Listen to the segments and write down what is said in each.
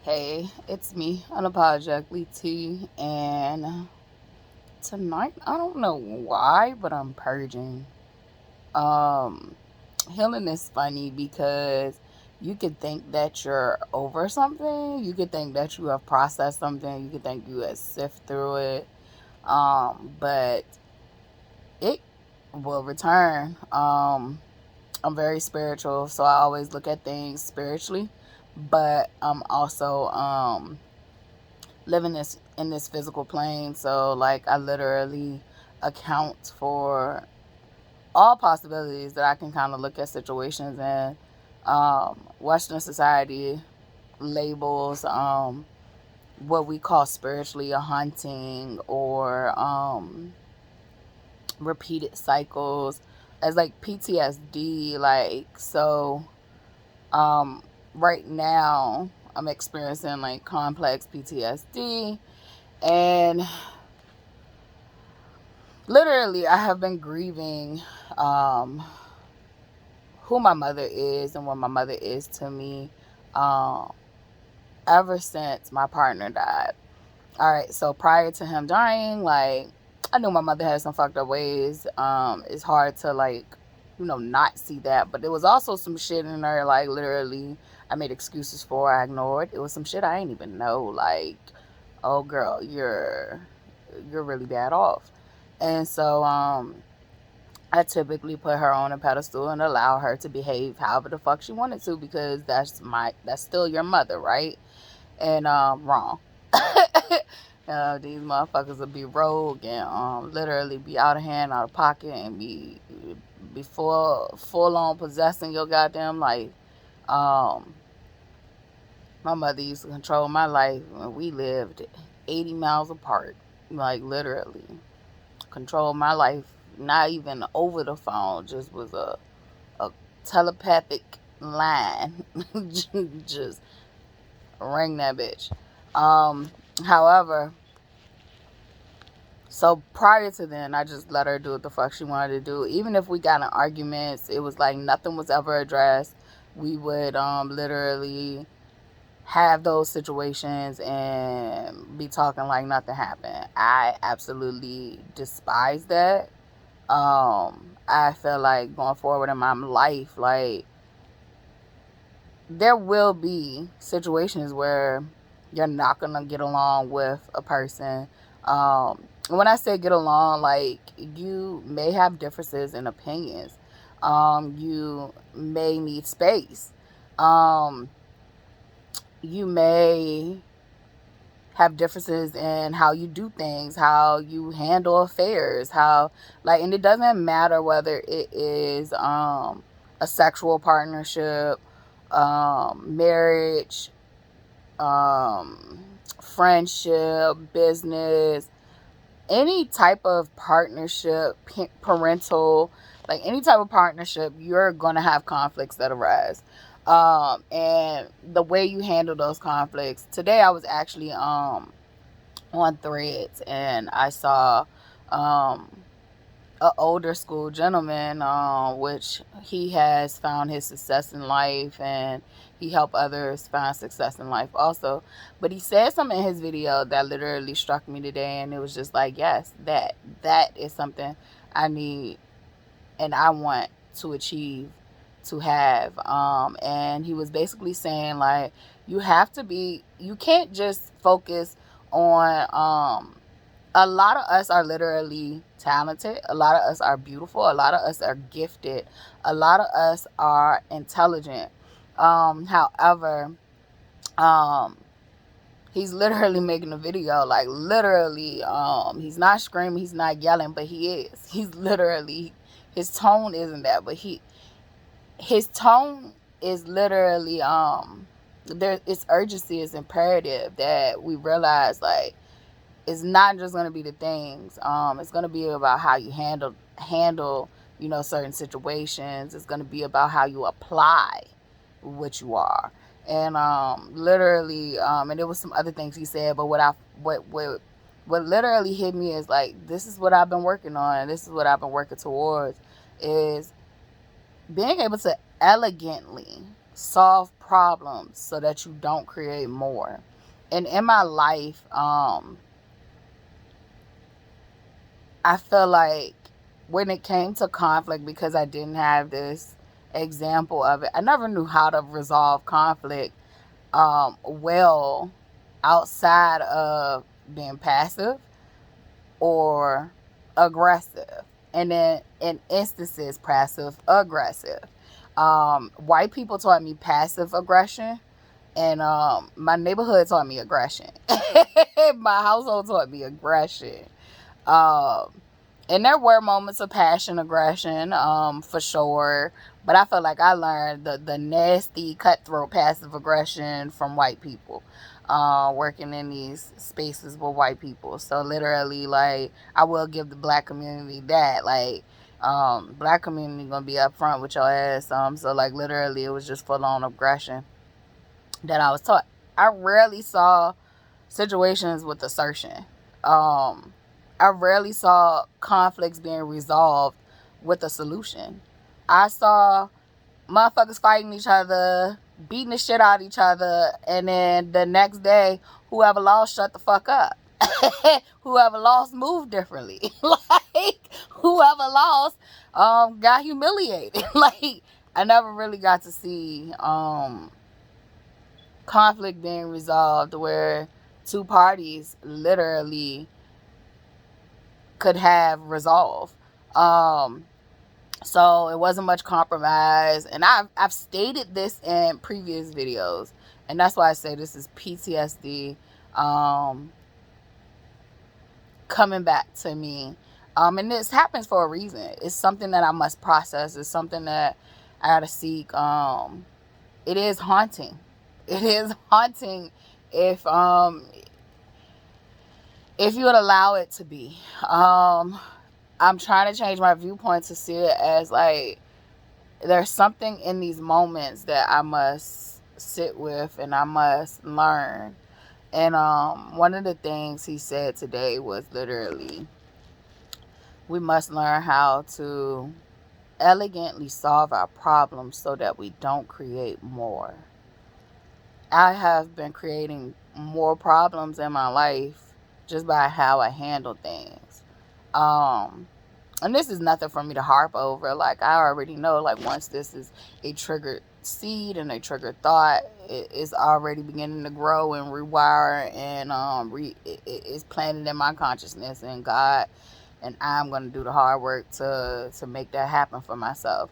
Hey, it's me, unapologetically T, and tonight I don't know why, but I'm purging. Um, Healing is funny because you could think that you're over something, you could think that you have processed something, you could think you have sifted through it, but it will return. I'm very spiritual, so I always look at things spiritually, but I'm also living this in this physical plane. So like I literally account for all possibilities that I can kind of look at situations and Western society labels what we call spiritually a haunting or repeated cycles as like PTSD. Like so um right now I'm experiencing like complex PTSD, and literally I have been grieving um who my mother is and what my mother is to me um ever since my partner died. All right, so prior to him dying, like I knew my mother had some fucked up ways. It's hard to like not see that, but there was also some shit in her, like literally I made excuses for, I ignored. It was some shit I ain't even know, like, oh girl, you're really bad off. And so I typically put her on a pedestal and allow her to behave however the fuck she wanted to, because that's still your mother, right? And wrong. These motherfuckers will be rogue and literally be out of hand, out of pocket, and be full on possessing your goddamn life. Um, my mother used to control my life when we lived 80 miles apart, like literally control my life. Not even over the phone, just was a telepathic line. Just ring that bitch. Um, However, so prior to then, I just let her do what the fuck she wanted to do. Even if we got in arguments, it was like nothing was ever addressed. We would literally have those situations and be talking like nothing happened. I absolutely despise that. I feel like going forward in my life, like there will be situations where you're not gonna get along with a person. When I say get along, like you may have differences in opinions. You may need space. Um, you may have differences in how you do things, how you handle affairs, how like, and it doesn't matter whether it is a sexual partnership, marriage, um, friendship, business, any type of partnership, parental, like any type of partnership, you're going to have conflicts that arise. And the way you handle those conflicts. Today I was actually on Threads, and I saw um an older school gentleman, which he has found his success in life, and he helped others find success in life also. But he said something in his video that literally struck me today, and it was just like, yes, that is something I need and I want to achieve, to have. And he was basically saying like, you can't just focus on a lot of us are literally talented. A lot of us are beautiful. A lot of us are gifted. A lot of us are intelligent. However, um, he's literally making a video, like literally, he's not screaming, he's not yelling, but he is. He's literally, his tone isn't that, but his tone is literally, there, its urgency is imperative that we realize, like, it's not just going to be the things. It's going to be about how you handle certain situations. It's going to be about how you apply what you are. And literally, and there was some other things he said, but what literally hit me is like, this is what I've been working on, and this is what I've been working towards, is being able to elegantly solve problems so that you don't create more. And in my life, I feel like when it came to conflict, because I didn't have this example of it, I never knew how to resolve conflict well, outside of being passive or aggressive. And then in instances, passive aggressive. White people taught me passive aggression, and my neighborhood taught me aggression. My household taught me aggression. Um, and there were moments of passion, aggression, for sure. But I feel like I learned the nasty, cutthroat, passive aggression from white people, working in these spaces with white people. So literally, like, I will give the black community that, like, black community gonna be up front with your ass. So like literally, it was just full on aggression that I was taught. I rarely saw situations with assertion. I rarely saw conflicts being resolved with a solution. I saw motherfuckers fighting each other, beating the shit out of each other, and then the next day, whoever lost, shut the fuck up. Whoever lost, moved differently. Like, whoever lost, got humiliated. Like, I never really got to see, conflict being resolved where two parties literally could have resolve. So it wasn't much compromise, and I've stated this in previous videos, and that's why I say this is PTSD coming back to me. And this happens for a reason. It's something that I must process. It's something that I gotta seek. It is haunting. It is haunting if you would allow it to be. I'm trying to change my viewpoint to see it as like there's something in these moments that I must sit with and I must learn. And one of the things he said today was literally, we must learn how to elegantly solve our problems so that we don't create more. I have been creating more problems in my life just by how I handle things. And this is nothing for me to harp over. Like, I already know, like, once this is a triggered seed and a triggered thought, it's already beginning to grow and rewire, and it's planted in my consciousness and God, and I'm going to do the hard work to make that happen for myself.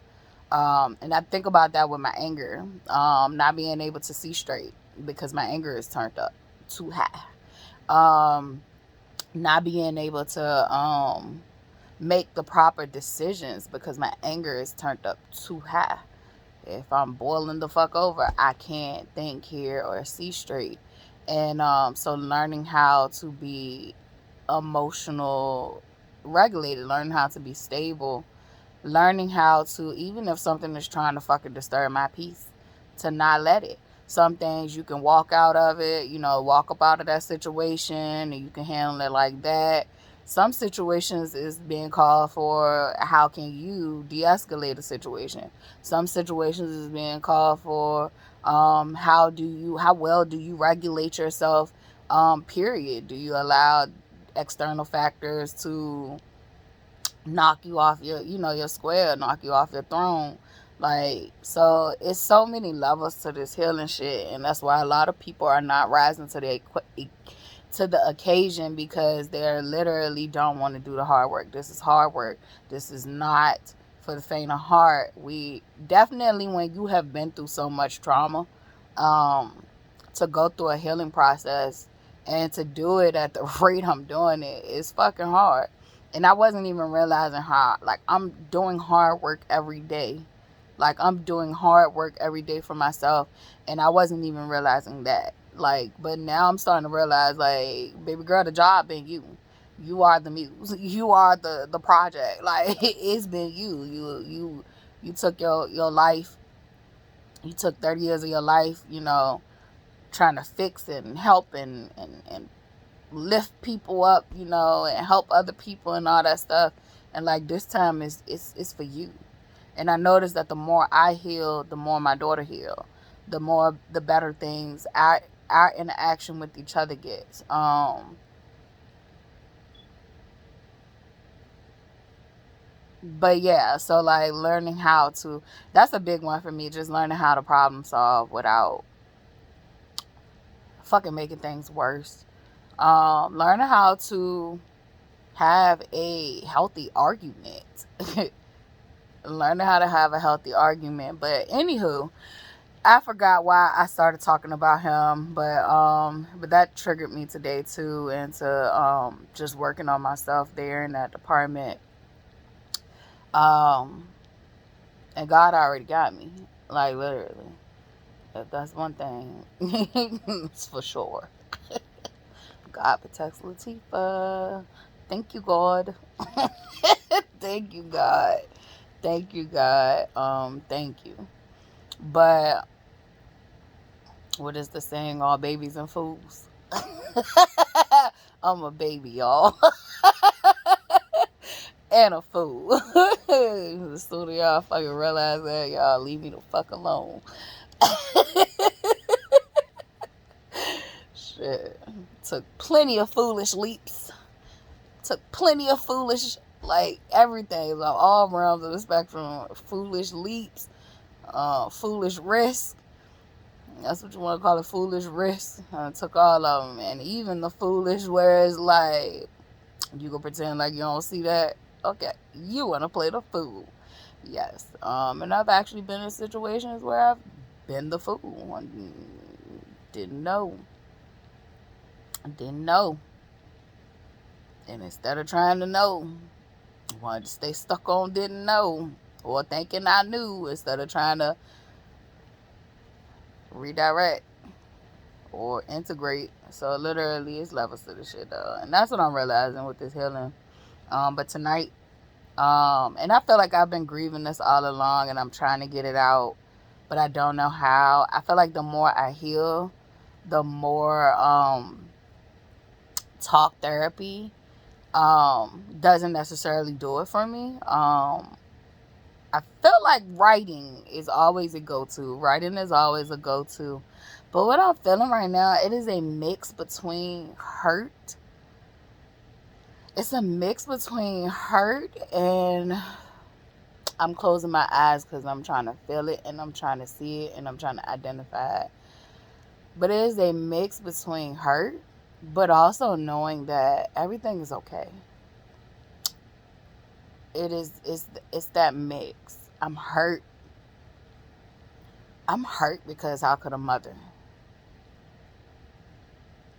And I think about that with my anger, not being able to see straight because my anger is turned up too high. Not being able to make the proper decisions because my anger is turned up too high. If I'm boiling the fuck over, I can't think, hear, or see straight. And so learning how to be emotional regulated, learning how to be stable, learning how to, even if something is trying to fucking disturb my peace, to not let it. Some things you can walk out of it, walk up out of that situation, and you can handle it like that. Some situations is being called for, how can you de-escalate a situation? Some situations is being called for, how well do you regulate yourself, period. Do you allow external factors to knock you off your square, knock you off your throne? Like, so it's so many levels to this healing shit, and that's why a lot of people are not rising to the occasion, because they literally don't want to do the hard work. This is hard work. This is not for the faint of heart. We definitely, when you have been through so much trauma, to go through a healing process and to do it at the rate I'm doing it is fucking hard. And I wasn't even realizing how, like, I'm doing hard work every day. Like, I'm doing hard work every day for myself, and I wasn't even realizing that. Like, but now I'm starting to realize, like, baby girl, the job been you. You are the muse. You are the project. Like, it's been you. You took your life. You took 30 years of your life, trying to fix it and help and lift people up, and help other people and all that stuff. And like, this time it's for you. And I noticed that the more I heal, the more my daughter heal. the better things our interaction with each other gets. But yeah, so like learning how to, that's a big one for me, just learning how to problem solve without fucking making things worse. Learning how to have a healthy argument. Learning how to have a healthy argument. But anywho, I forgot why I started talking about him, but that triggered me today too, into just working on myself there in that department. Um, and God already got me, like literally. If that's one thing, it's for sure. God protects Latifah. Thank you, God. Thank you, God. Thank you, God. Thank you. But what is the saying? All babies and fools. I'm a baby, y'all. And a fool. As soon as y'all fucking realize that, y'all leave me the fuck alone. Shit. Took plenty of foolish leaps. Took plenty of foolish, like everything, like all realms of the spectrum. Foolish leaps, foolish risks. That's what you want to call it, foolish risks. Took all of them, and even the foolish where it's like you can pretend like you don't see that. Okay, you want to play the fool. Yes. And I've actually been in situations where I've been the fool. I didn't know. Didn't know. And instead of trying to know, I wanted to stay stuck on didn't know. Or thinking I knew instead of trying to redirect or integrate. So literally it's levels to the shit though. And that's what I'm realizing with this healing. But tonight, and I feel like I've been grieving this all along and I'm trying to get it out, but I don't know how. I feel like the more I heal, the more talk therapy doesn't necessarily do it for me. I feel like writing is always a go-to. Writing is always a go-to. But what I'm feeling right now, it is a mix between hurt. It's a mix between hurt and I'm closing my eyes because I'm trying to feel it and I'm trying to see it and I'm trying to identify it. But it is a mix between hurt, but also knowing that everything is okay. It's that mix. I'm hurt. I'm hurt because how could a mother?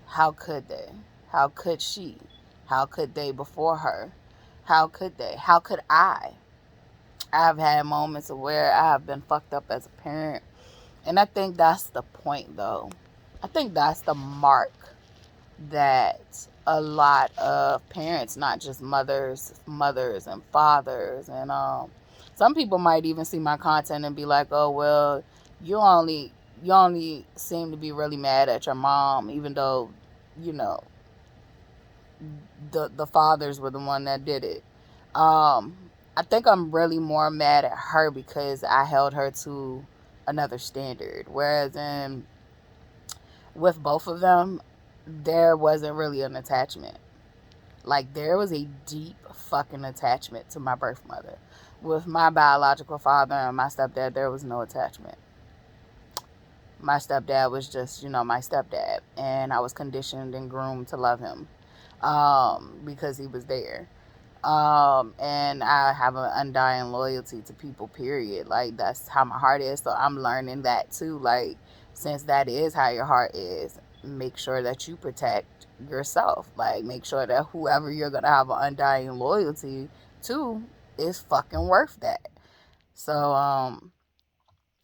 How could they? How could she? How could they before her? How could they? How could I? I've had moments of where I have been fucked up as a parent. And I think that's the point though. I think that's the mark that a lot of parents, not just mothers and fathers, and some people might even see my content and be like, "Oh well, you only seem to be really mad at your mom, even though, you know, the fathers were the one that did it." I think I'm really more mad at her because I held her to another standard, whereas with both of them, there wasn't really an attachment. Like, there was a deep fucking attachment to my birth mother. With my biological father and my stepdad, there was no attachment. My stepdad was just, my stepdad. And I was conditioned and groomed to love him because he was there. And I have an undying loyalty to people, period. Like, that's how my heart is. So I'm learning that too. Like, since that is how your heart is, make sure that you protect yourself. Like, make sure that whoever you're gonna have an undying loyalty to is fucking worth that. So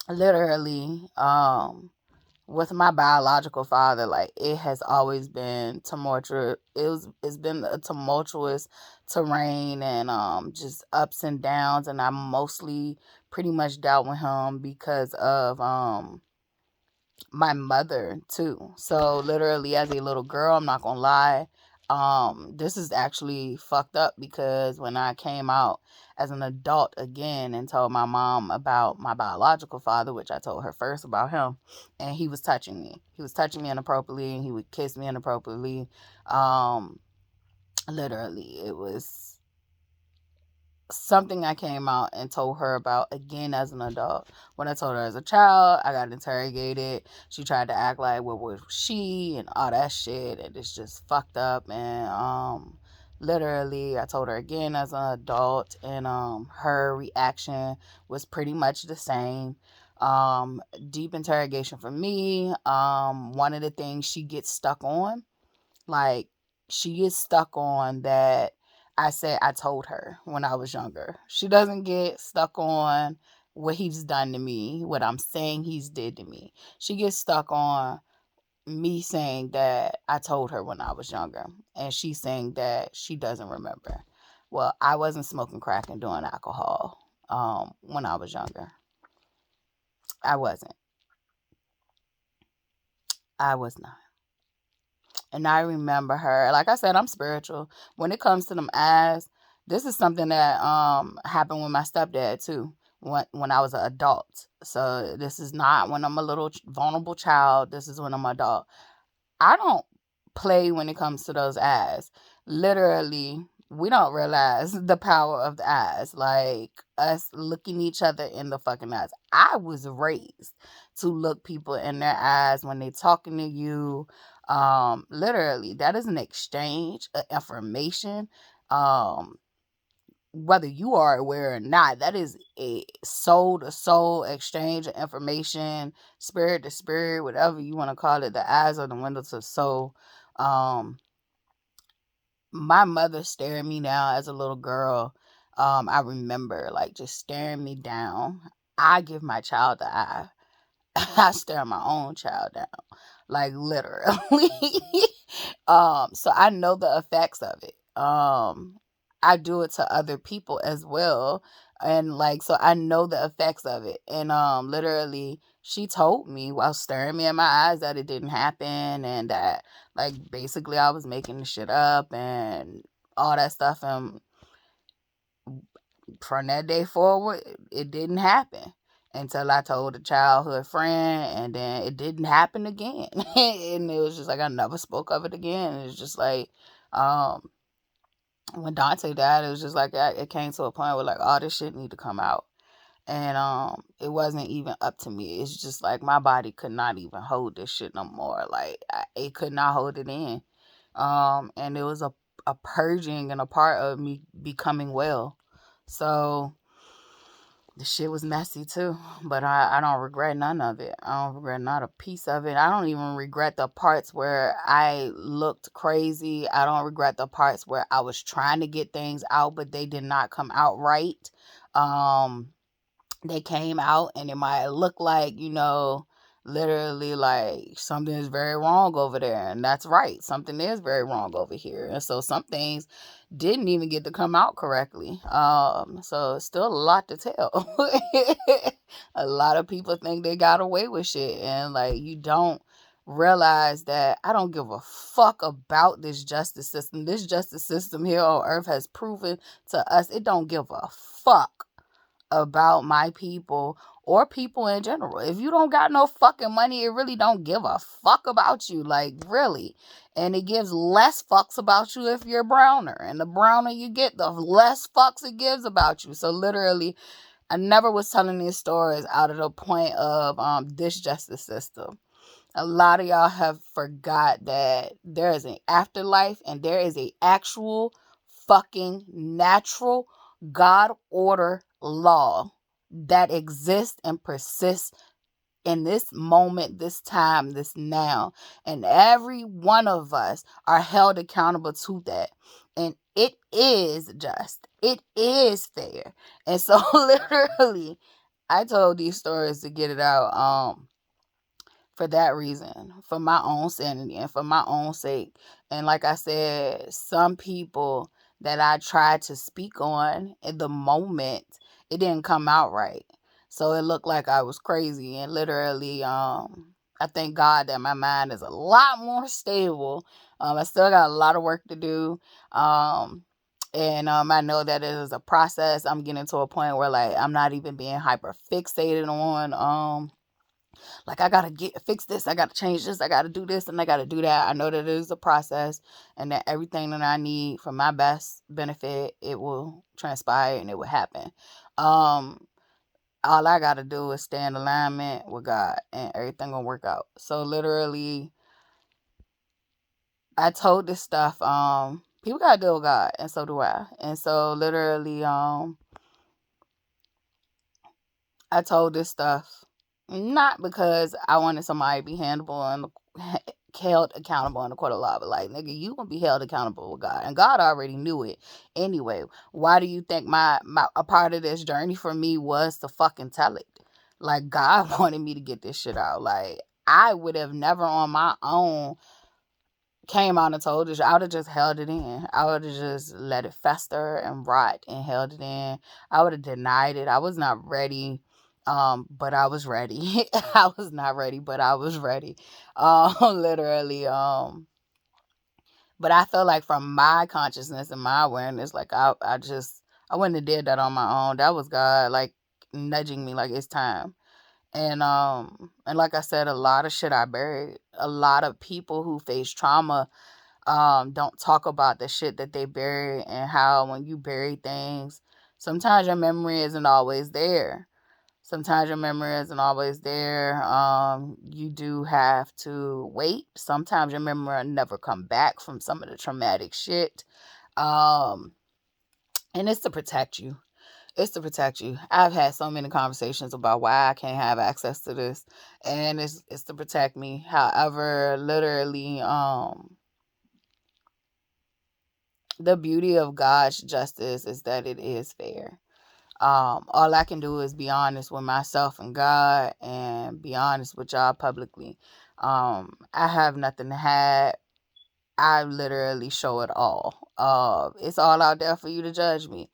literally, with my biological father, like, it has always been tumultuous. It's been a tumultuous terrain and just ups and downs, and I mostly pretty much dealt with him because of my mother too. So literally, as a little girl, I'm not gonna lie, This is actually fucked up because when I came out as an adult again and told my mom about my biological father, which I told her first about him, and he was touching me. He was touching me inappropriately, and he would kiss me inappropriately. Um, Literally, it was something I came out and told her about again as an adult. When I told her as a child, I got interrogated. She tried to act like what was she and all that shit, and it's just fucked up. And literally, I told her again as an adult, and her reaction was pretty much the same. Deep interrogation for me. One of the things she gets stuck on, like, she gets stuck on that I said I told her when I was younger. She doesn't get stuck on what he's done to me, what I'm saying he's did to me. She gets stuck on me saying that I told her when I was younger, and she's saying that she doesn't remember. Well, I wasn't smoking crack and doing alcohol when I was younger. I wasn't. I was not. And I remember her. Like I said, I'm spiritual. When it comes to them eyes, this is something that happened with my stepdad too. When I was an adult. So this is not when I'm a little vulnerable child. This is when I'm an adult. I don't play when it comes to those eyes. Literally, we don't realize the power of the eyes. Like us looking each other in the fucking eyes. I was raised to look people in their eyes when they talking to you. Literally, that is an exchange of information. Um, Whether you are aware or not, that is a soul to soul exchange of information, spirit to spirit, whatever you want to call it. The eyes are the windows of soul. Um, my mother staring me down as a little girl. I remember like just staring me down. I give my child the eye. I stare my own child down, like literally. So I know the effects of it. I do it to other people as well, and like so I know the effects of it. And literally, she told me while staring me in my eyes that it didn't happen, and that like basically I was making the shit up and all that stuff. And from that day forward, it didn't happen until I told a childhood friend, and then it didn't happen again. And it was just like I never spoke of it again. It's just like um, when Dante died, it was just like it came to a point where like all this shit need to come out, and it wasn't even up to me. It's just like my body could not even hold this shit no more. Like it could not hold it in, and it was a purging and a part of me becoming well. So the shit was messy too, but I don't regret none of it. I don't regret not a piece of it. I don't even regret the parts where I looked crazy. I don't regret the parts where I was trying to get things out, but they did not come out right. Um, they came out and it might look like, literally like something is very wrong over there. And that's right. Something is very wrong over here. And so some things didn't even get to come out correctly. So it's still a lot to tell. A lot of people think they got away with shit. And like you don't realize that I don't give a fuck about this justice system. This justice system here on earth has proven to us it don't give a fuck about my people or people in general. If you don't got no fucking money, it really don't give a fuck about you. Like, really. And it gives less fucks about you if you're browner. And the browner you get, the less fucks it gives about you. So literally, I never was telling these stories out of the point of this justice system. A lot of y'all have forgot that there is an afterlife and there is a actual fucking natural God order law that exists and persists in this moment, this time, this now. And every one of us are held accountable to that. And it is just. It is fair. And so literally, I told these stories to get it out. For that reason, for my own sanity and for my own sake. And like I said, some people that I tried to speak on in the moment, it didn't come out right. So it looked like I was crazy, and literally, I thank God that my mind is a lot more stable. I still got a lot of work to do. And I know that it is a process. I'm getting to a point where like I'm not even being hyper fixated on like I gotta fix this, I gotta change this, I gotta do this, and I gotta do that. I know that it is a process, and that everything that I need for my best benefit, it will transpire and it will happen. All I gotta do is stay in alignment with God, and everything will work out. So literally, I told this stuff. People gotta deal with God, and so do I. And so literally, I told this stuff not because I wanted somebody to be held accountable in the court of law, but like, nigga, you gonna be held accountable with God, and God already knew it anyway. Why do you think my a part of this journey for me was to fucking tell it? Like, God wanted me to get this shit out. Like, I would have never on my own came out and told us. I would have just held it in. I would have just let it fester and rot and held it in. I would have denied it. I was not ready. But I was ready. I was not ready, but I was ready. Literally. But I feel like from my consciousness and my awareness, like I wouldn't have did that on my own. That was God like nudging me like it's time. And like I said, a lot of shit I buried. A lot of people who face trauma don't talk about the shit that they bury, and how when you bury things, sometimes your memory isn't always there. You do have to wait. Sometimes your memory will never come back from some of the traumatic shit. Um, and it's to protect you. It's to protect you. I've had so many conversations about why I can't have access to this, and it's to protect me. However, literally, the beauty of God's justice is that it is fair. All I can do is be honest with myself and God, and be honest with y'all publicly. I have nothing to hide. I literally show it all. It's all out there for you to judge me.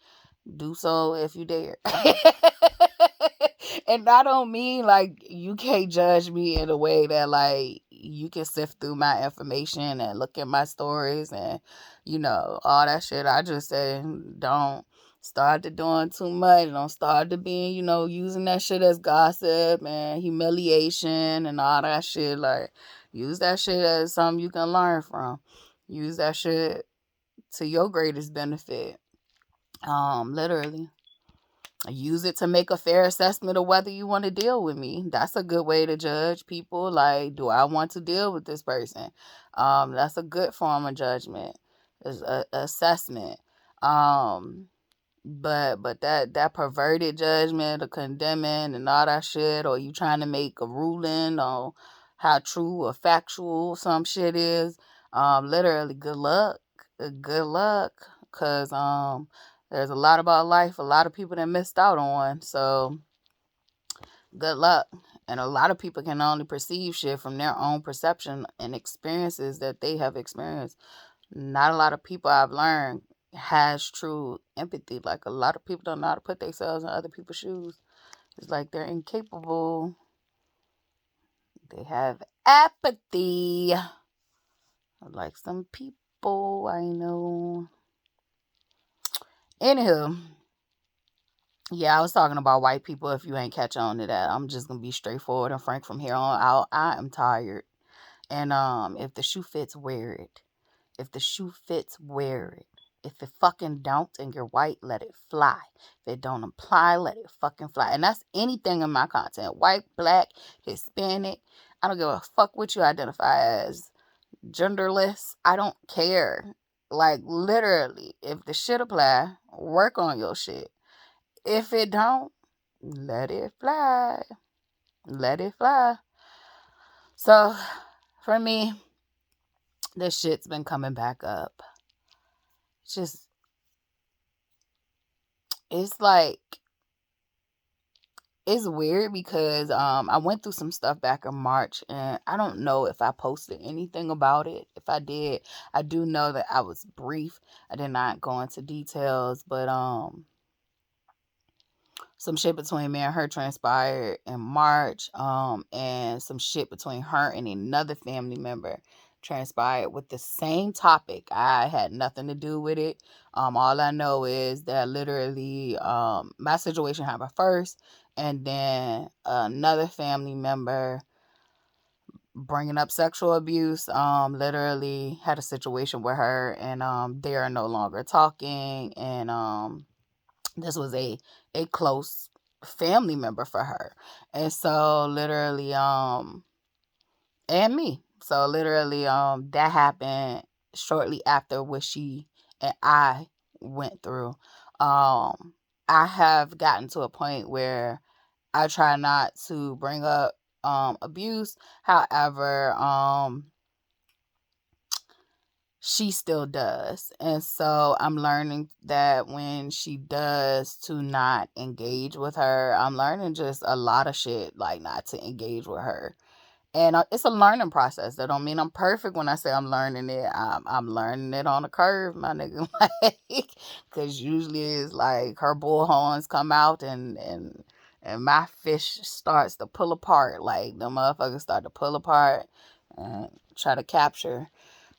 Do so if you dare. And I don't mean like you can't judge me in a way that like you can sift through my information and look at my stories and all that shit. I just say don't start to doing too much. Don't start to being using that shit as gossip and humiliation and all that shit. Like, use that shit as something you can learn from. Use that shit to your greatest benefit. Literally. Use it to make a fair assessment of whether you want to deal with me. That's a good way to judge people. Like, do I want to deal with this person? That's a good form of judgment. Is a assessment. But that perverted judgment of condemning and all that shit, or you trying to make a ruling on how true or factual some shit is, literally good luck. Good luck. Cause there's a lot about life a lot of people that missed out on. So good luck. And a lot of people can only perceive shit from their own perception and experiences that they have experienced. Not a lot of people, I've learned, has true empathy. Like, a lot of people don't know how to put themselves in other people's shoes. It's like they're incapable. They have apathy. Like some people I know. Anywho, yeah, I was talking about white people. If you ain't catch on to that, I'm just gonna be straightforward and frank from here on out. I am tired. And if the shoe fits, wear it. If the shoe fits, wear it. If it fucking don't and you're white, let it fly. If it don't apply, let it fucking fly. And that's anything in my content. White, black, Hispanic. I don't give a fuck what you identify as. Genderless. I don't care. Like, literally, if the shit apply, work on your shit. If it don't, let it fly. Let it fly. So, for me, this shit's been coming back up. Just, it's like, it's weird because I went through some stuff back in March, and I don't know if I posted anything about it. If I did, I do know that I was brief. I did not go into details, but some shit between me and her transpired in March, and some shit between her and another family member transpired with the same topic. I had nothing to do with it. All I know is that literally, my situation happened first, and then another family member bringing up sexual abuse, literally had a situation with her, and they are no longer talking, and this was a close family member for her. And so literally, and me, so literally, that happened shortly after what she and I went through. I have gotten to a point where I try not to bring up abuse. However, she still does. And so I'm learning that when she does, to not engage with her. I'm learning just a lot of shit, like not to engage with her. And it's a learning process. That don't mean I'm perfect when I say I'm learning it. I'm learning it on a curve, my nigga. Like, because usually it's like her bullhorns come out, and my fish starts to pull apart. Like, the motherfuckers start to pull apart and try to capture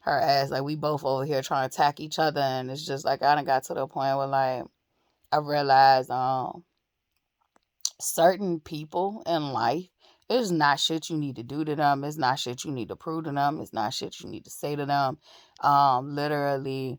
her ass. Like, we both over here trying to attack each other. And it's just like, I done got to the point where, like, I realized certain people in life, it's not shit you need to do to them. It's not shit you need to prove to them. It's not shit you need to say to them. Literally,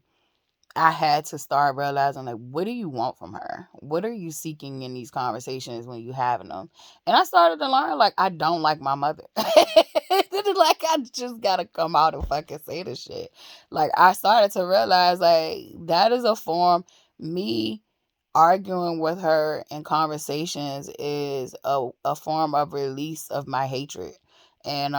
I had to start realizing, like, what do you want from her? What are you seeking in these conversations when you having them? And I started to learn, like, I don't like my mother. Like, I just gotta come out and fucking say this shit. Like, I started to realize, like, that is a form, me arguing with her in conversations is a form of release of my hatred. And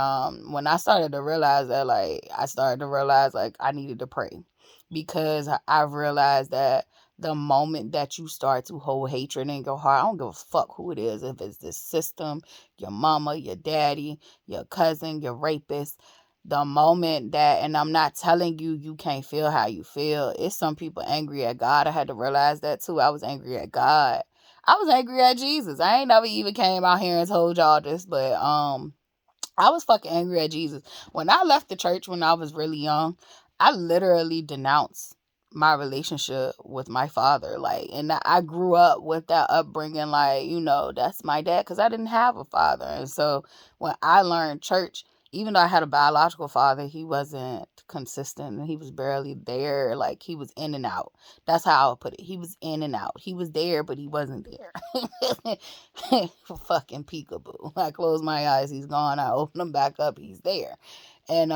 when I started to realize that, like, I started to realize, like, I needed to pray, because I've realized that the moment that you start to hold hatred in your heart, I don't give a fuck who it is, if it's the system, your mama, your daddy, your cousin, your rapist, the moment that, and I'm not telling you you can't feel how you feel. It's some people angry at God. I had to realize that too. I was angry at God. I was angry at Jesus. I ain't never even came out here and told y'all this, but I was fucking angry at Jesus. When I left the church when I was really young, I literally denounced my relationship with my father. Like, and I grew up with that upbringing, like, that's my dad, because I didn't have a father. And so when I learned church, even though I had a biological father, he wasn't consistent, and he was barely there. Like, he was in and out. That's how I would put it. He was in and out. He was there, but he wasn't there. Fucking peekaboo. I close my eyes, he's gone. I open them back up, he's there. And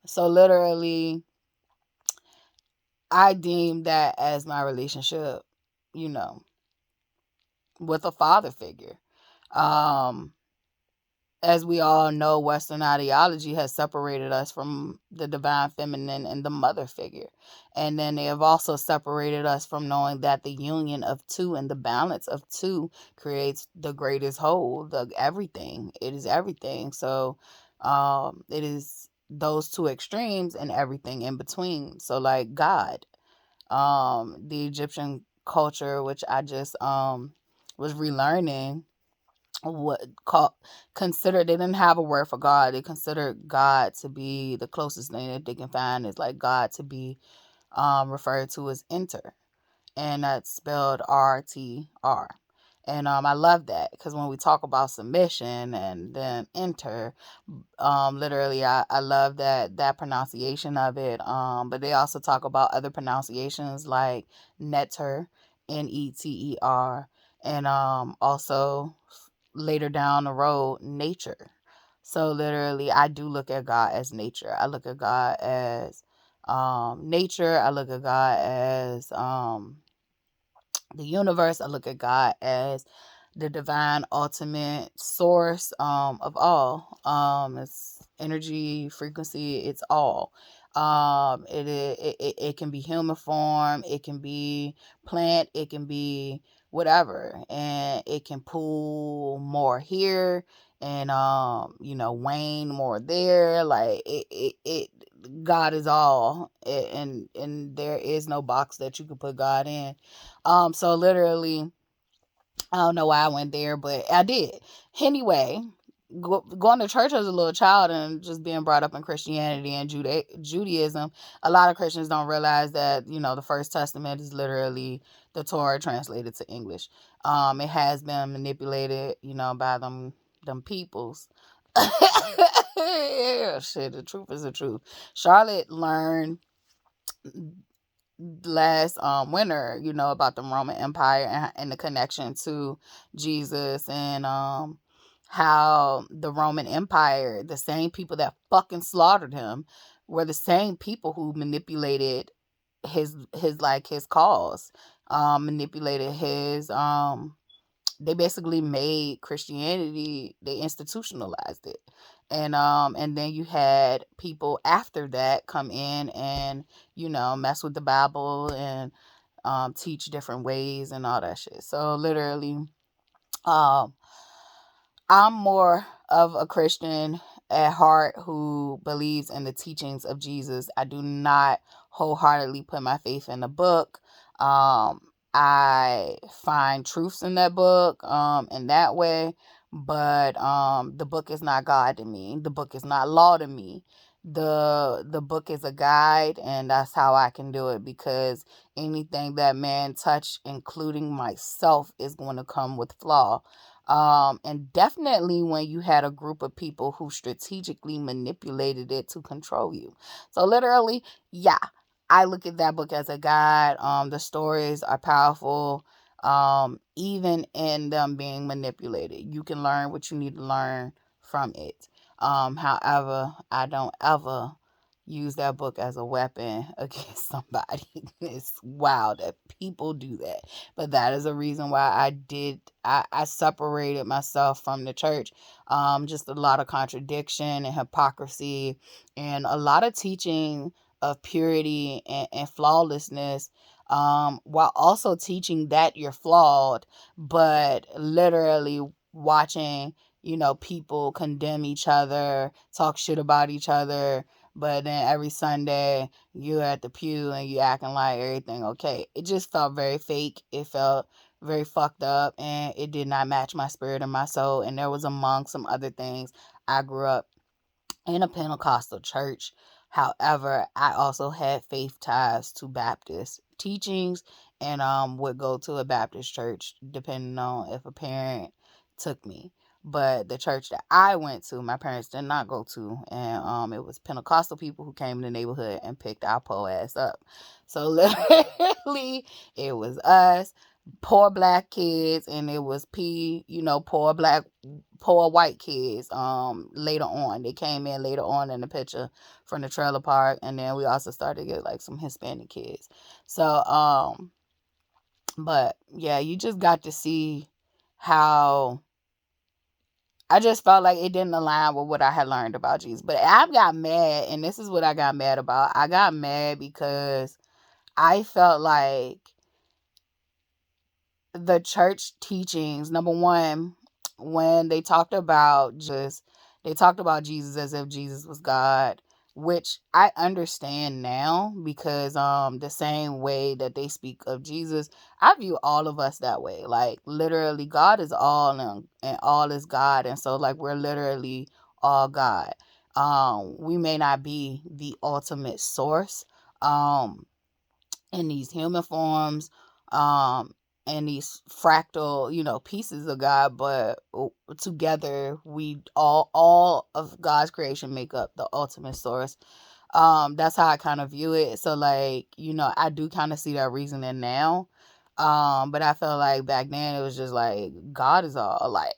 so literally, I deem that as my relationship, with a father figure. Um, as we all know, Western ideology has separated us from the divine feminine and the mother figure. And then they have also separated us from knowing that the union of two and the balance of two creates the greatest whole, the everything. It is everything. So it is those two extremes and everything in between. So, like, God, the Egyptian culture, which I just was relearning, what called consider they didn't have a word for God. They considered God to be the closest thing that they can find is like God to be referred to as enter, and that's spelled RTR. And I love that, because when we talk about submission and then enter, literally, I love that pronunciation of it. But they also talk about other pronunciations like netter, NETER, and also later down the road, nature. So literally, I do look at God as nature. I look at God as nature. I look at God as the universe. I look at God as the divine ultimate source of all. It's energy, frequency, it's all. It can be human form, it can be plant, it can be whatever, and it can pull more here and wane more there. Like, it God is all, and there is no box that you can put God in. So literally, I don't know why I went there, but I did. Anyway, going to church as a little child and just being brought up in Christianity and Judaism, a lot of Christians don't realize that, the First Testament is literally the Torah translated to English. It has been manipulated, by them peoples. Yeah, shit, the truth is the truth. Charlotte learned last winter, about the Roman Empire and the connection to Jesus, and how the Roman Empire, the same people that fucking slaughtered him, were the same people who manipulated his cause, manipulated his they basically made Christianity, they institutionalized it. And then you had people after that come in and, mess with the Bible and teach different ways and all that shit. So literally, um I'm more of a Christian at heart who believes in the teachings of Jesus. I do not wholeheartedly put my faith in the book. I find truths in that book, in that way, but the book is not God to me. The book is not law to me. The book is a guide, and that's how I can do it, because anything that man touch, including myself, is going to come with flaw. And definitely when you had a group of people who strategically manipulated it to control you. So literally, yeah, I look at that book as a guide. The stories are powerful. Even in them being manipulated, you can learn what you need to learn from it. However, I don't ever use that book as a weapon against somebody. It's wild that people do that. But that is a reason why I separated myself from the church. Just a lot of contradiction and hypocrisy, and a lot of teaching of purity and flawlessness, while also teaching that you're flawed, but literally watching, people condemn each other, talk shit about each other, but then every Sunday you at the pew and you acting like everything okay. It just felt very fake. It felt very fucked up, and it did not match my spirit and my soul. And there was, among some other things, I grew up in a Pentecostal church. However, I also had faith ties to Baptist teachings, and would go to a Baptist church depending on if a parent took me. But the church that I went to, my parents did not go to, and it was Pentecostal people who came in the neighborhood and picked our poor ass up. So literally, it was us, poor black kids, and it was poor white kids. Later on, they came in later on in the picture from the trailer park, and then we also started to get like some Hispanic kids. So but yeah, you just got to see how I just felt like it didn't align with what I had learned about Jesus. But I got mad, and this is what I got mad about. I got mad because I felt like the church teachings, number one, when they talked about Jesus as if Jesus was God, which I understand now, because the same way that they speak of Jesus, I view all of us that way. Like literally, God is all, and all is God, and so like we're literally all God. We may not be the ultimate source, um in these human forms, um and these fractal, pieces of God, but together we all of God's creation make up the ultimate source. That's how I kind of view it. So like, I do kind of see that reasoning now. But I felt like back then it was just like God is all, like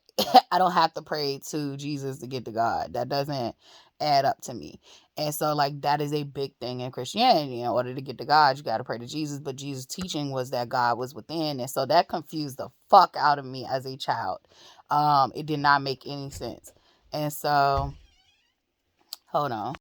I don't have to pray to Jesus to get to God. That doesn't add up to me. And so like that is a big thing in Christianity. In order to get to God, you got to pray to Jesus. But Jesus' teaching was that God was within, and so that confused the fuck out of me as a child. It did not make any sense. And so, hold on.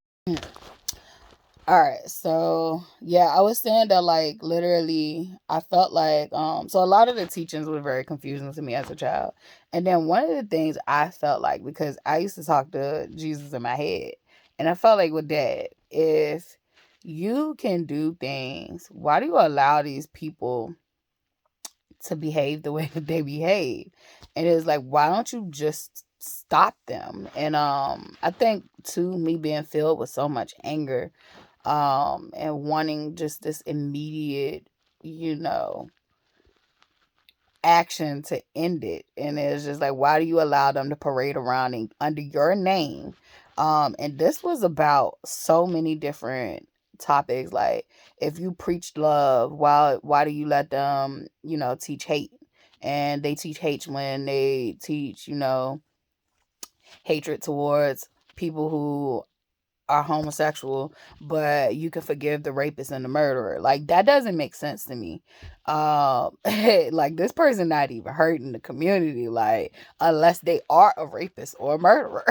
All right, so yeah, I was saying that like literally, I felt like so a lot of the teachings were very confusing to me as a child, and then one of the things I felt like, because I used to talk to Jesus in my head, and I felt like with that, if you can do things, why do you allow these people to behave the way that they behave. And it's like, why don't you just stop them? And I think too, me being filled with so much anger, and wanting just this immediate, you know, action to end it. And it's just like, why do you allow them to parade around under your name? And this was about so many different topics. Like, if you preach love, why do you let them, you know, teach hate? And they teach hate when they teach, you know, hatred towards people who are homosexual, but you can forgive the rapist and the murderer. Like, that doesn't make sense to me. Like, this person not even hurting the community, like, unless they are a rapist or a murderer.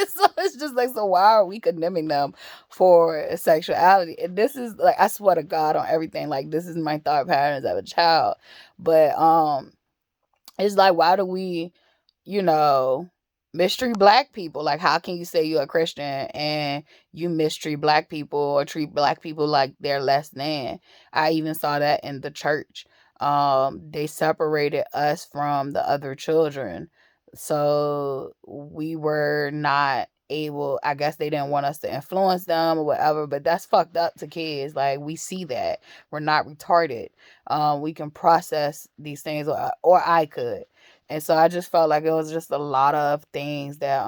So it's just like, so why are we condemning them for sexuality? And this is like, I swear to God on everything, like, this is my thought patterns as a child. But it's like, why do we, you know, mistreat black people? Like, how can you say you're a Christian and you mistreat black people or treat black people like they're less than? I even saw that in the church. They separated us from the other children. So we were not able, I guess they didn't want us to influence them or whatever, but that's fucked up to kids. Like, we see that. We're not retarded. We can process these things, or I could. And so I just felt like it was just a lot of things that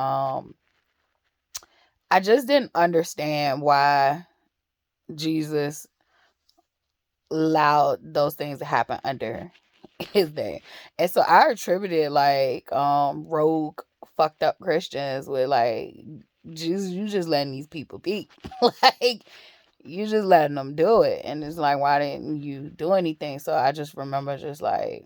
I just didn't understand why Jesus allowed those things to happen under his name. And so I attributed like rogue fucked up Christians with like, Jesus, you just letting these people be. Like, you just letting them do it. And it's like, why didn't you do anything? So I just remember just like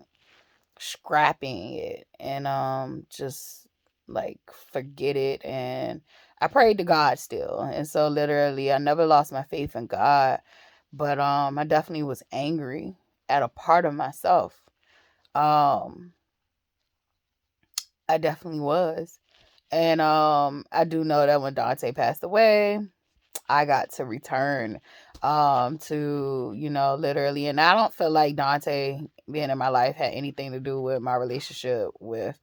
scrapping it and just like forget it. And I prayed to God still. And so literally I never lost my faith in God, but I definitely was angry at a part of myself. um I definitely was. And I do know that when Dante passed away, I got to return to, you know, literally. And I don't feel like Dante being in my life had anything to do with my relationship with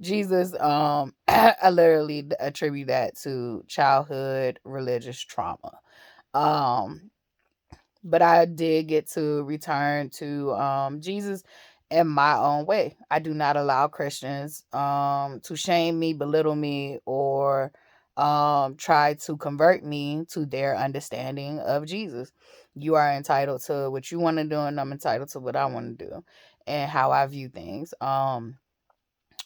Jesus. I literally attribute that to childhood religious trauma. Um but I did get to return to Jesus in my own way. I do not allow Christians to shame me, belittle me, or try to convert me to their understanding of Jesus. You are entitled to what you want to do, and I'm entitled to what I want to do and how I view things.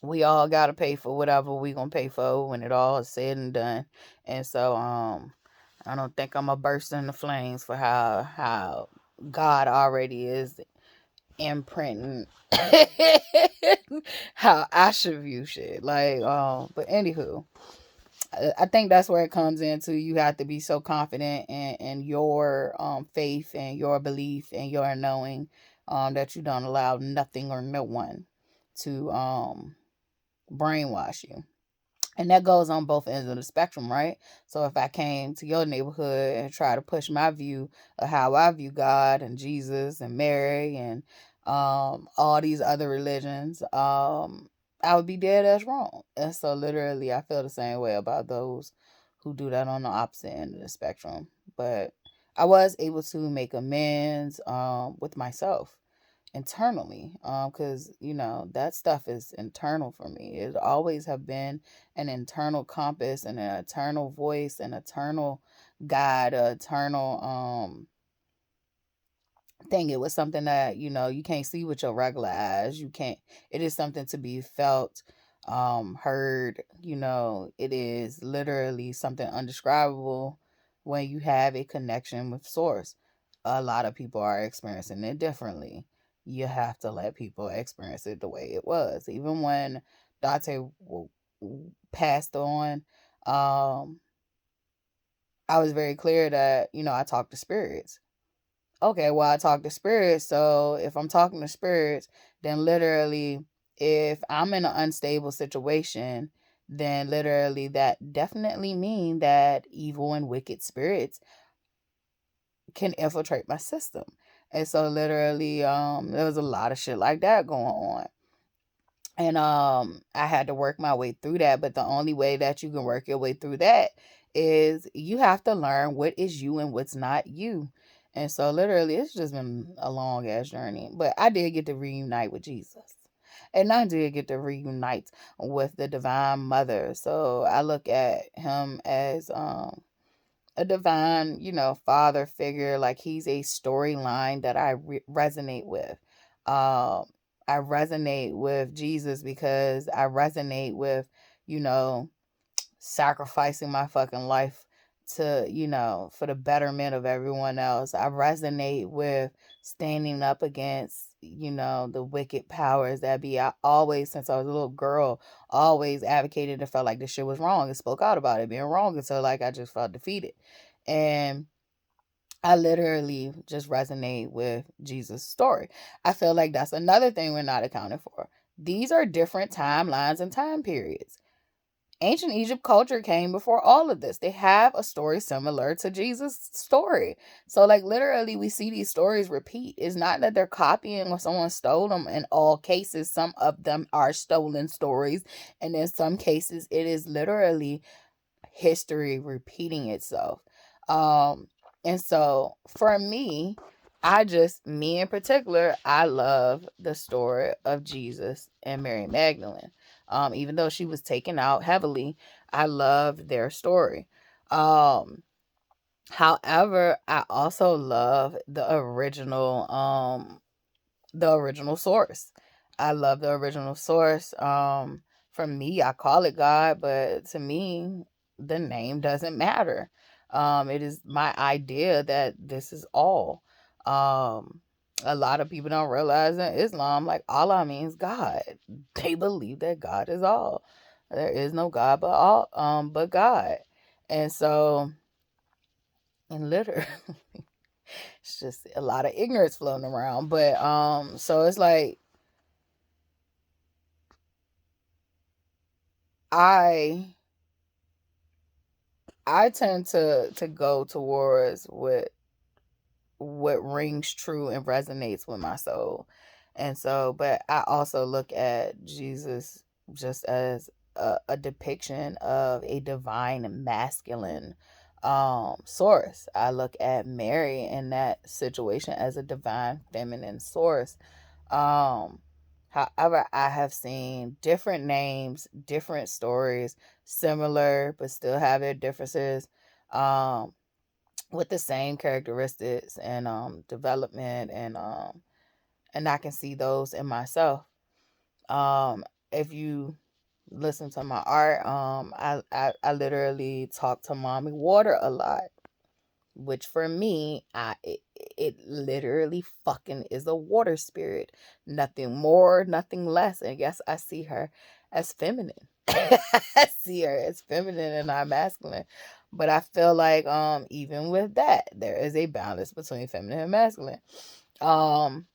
We all gotta pay for whatever we gonna pay for when it all is said and done. And so I don't think I'm gonna burst into flames for how God already is imprinting how I should view shit. Like, but anywho, I think that's where it comes into. You have to be so confident in your faith and your belief and your knowing that you don't allow nothing or no one to brainwash you. And that goes on both ends of the spectrum, right? So if I came to your neighborhood and try to push my view of how I view God and Jesus and Mary and all these other religions, I would be dead as wrong. And so literally I feel the same way about those who do that on the opposite end of the spectrum. But I was able to make amends with myself internally, because you know that stuff is internal for me. It always have been an internal compass and an eternal voice, an eternal guide, an eternal thing. It was something that, you know, you can't see with your regular eyes. You can't, it is something to be felt, heard. You know, it is literally something undescribable when you have a connection with source. A lot of people are experiencing it differently. You have to let people experience it the way it was. Even when Dante passed on, I was very clear that, you know, I talk to spirits. Okay, well, I talk to spirits. So if I'm talking to spirits, then literally, if I'm in an unstable situation, then literally that definitely mean that evil and wicked spirits can infiltrate my system. And so literally, there was a lot of shit like that going on. And I had to work my way through that. But the only way that you can work your way through that is you have to learn what is you and what's not you. And so literally it's just been a long ass journey. But I did get to reunite with Jesus. And I did get to reunite with the Divine Mother. So I look at him as a divine, father figure. Like he's a storyline that I resonate with. Um, I resonate with Jesus because I resonate with, you know, sacrificing my fucking life to, for the betterment of everyone else. I resonate with standing up against, the wicked powers that be. I always, since I was a little girl, always advocated and felt like this shit was wrong and spoke out about it being wrong until like I just felt defeated. And I literally just resonate with Jesus' story. I feel like that's another thing we're not accounting for. These are different timelines and time periods. Ancient Egypt culture came before all of this. They have a story similar to Jesus' story. So, like, literally, we see these stories repeat. It's not that they're copying or someone stole them. In all cases, some of them are stolen stories. And in some cases, it is literally history repeating itself. And so for me, me in particular, I love the story of Jesus and Mary Magdalene. Even though she was taken out heavily, I love their story. However, I also love the original source. I love the original source. For me, I call it God, but to me, the name doesn't matter. It is my idea that this is all. A lot of people don't realize in Islam, like Allah means God. They believe that God is all. There is no God but God. And so, and literally, it's just a lot of ignorance floating around. But so it's like I I tend to go towards what rings true and resonates with my soul. And so, but I also look at Jesus just as a depiction of a divine masculine source. I look at Mary in that situation as a divine feminine source. Um However, I have seen different names, different stories, similar but still have their differences. Um with the same characteristics and development, and I can see those in myself. If you listen to my art, I literally talk to mommy water a lot, which for me, it literally fucking is a water spirit. Nothing more, nothing less. And yes, I see her as feminine. I see her as feminine and not masculine. But I feel like even with that, there is a balance between feminine and masculine. Um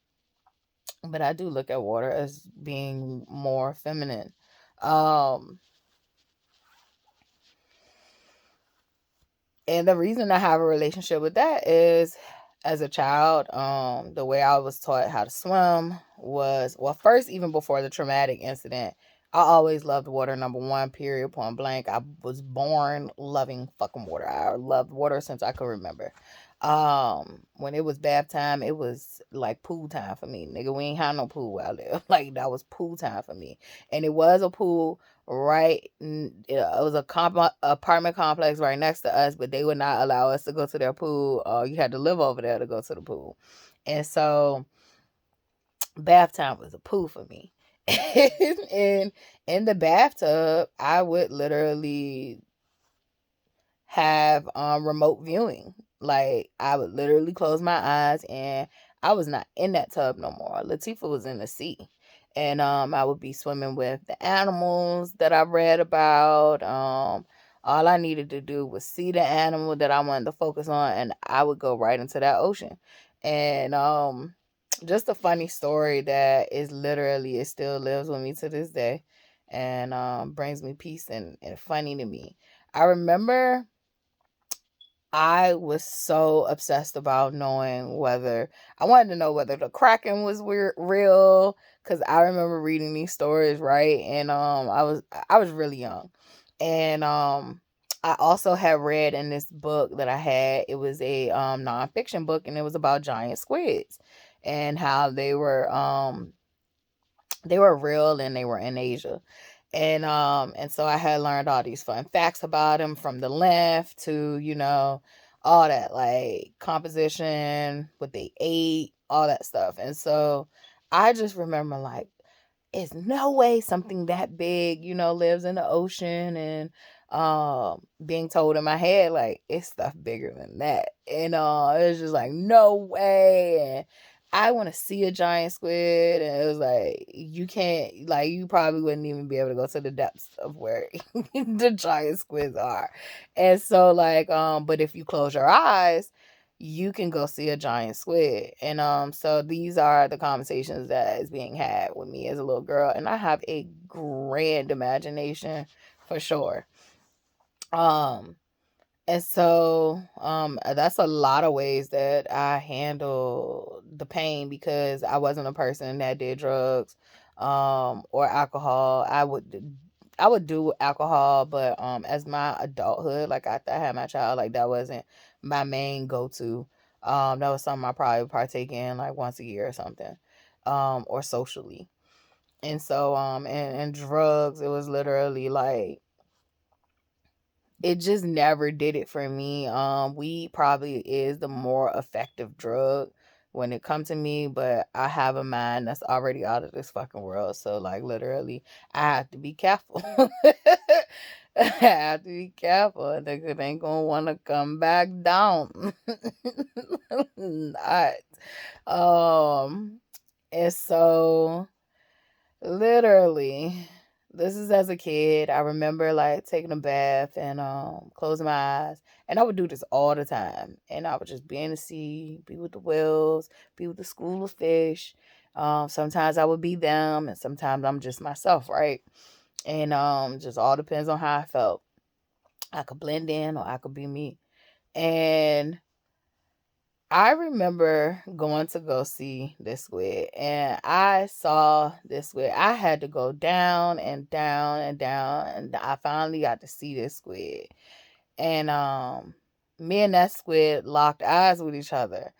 but I do look at water as being more feminine. Um And the reason I have a relationship with that is as a child, the way I was taught how to swim was, well, first, even before the traumatic incident, I always loved water, number one, period, point blank. I was born loving fucking water. I loved water since I could remember. When it was bath time, it was like pool time for me. Nigga, we ain't had no pool out there. Like, that was pool time for me. And it was a pool right, it was a apartment complex right next to us, but they would not allow us to go to their pool. You had to live over there to go to the pool. And so bath time was a pool for me. And in the bathtub, I would literally have remote viewing. Like, I would literally close my eyes and I was not in that tub no more. Latifah was in the sea. And I would be swimming with the animals that I read about. All I needed to do was see the animal that I wanted to focus on, and I would go right into that ocean. And just a funny story that is literally, it still lives with me to this day, and brings me peace and funny to me. I remember I was so obsessed about knowing whether I wanted to know whether the Kraken was real, because I remember reading these stories, right? And I was really young, and I also had read in this book that I had. It was a nonfiction book, and it was about giant squids and how they were real and they were in Asia. And so I had learned all these fun facts about them, from the length to, all that, like composition, what they ate, all that stuff. And so I just remember, like, it's no way something that big, lives in the ocean, and being told in my head, like, it's stuff bigger than that. And it's just like, no way. And I want to see a giant squid, and it was like, you can't, like, you probably wouldn't even be able to go to the depths of where the giant squids are. And so, like, but if you close your eyes, you can go see a giant squid. And so these are the conversations that is being had with me as a little girl, and I have a grand imagination for sure. um and so that's a lot of ways that I handle the pain, because I wasn't a person that did drugs or alcohol. I would do alcohol, but as my adulthood, like after I had my child, like that wasn't my main go-to. That was something I probably partake in like once a year or something, or socially. And so and drugs, it was literally like, it just never did it for me. Weed probably is the more effective drug when it comes to me, but I have a mind that's already out of this fucking world. So like literally, I have to be careful. I have to be careful. I think it ain't gonna want to come back down. Not. Um, and so literally, this is as a kid. I remember like taking a bath and closing my eyes. And I would do this all the time. And I would just be in the sea, be with the whales, be with the school of fish. Sometimes I would be them, and sometimes I'm just myself, right? And just all depends on how I felt. I could blend in or I could be me. And I remember going to go see this squid, and I saw this squid. I had to go down and down and down, and I finally got to see this squid. And me and that squid locked eyes with each other.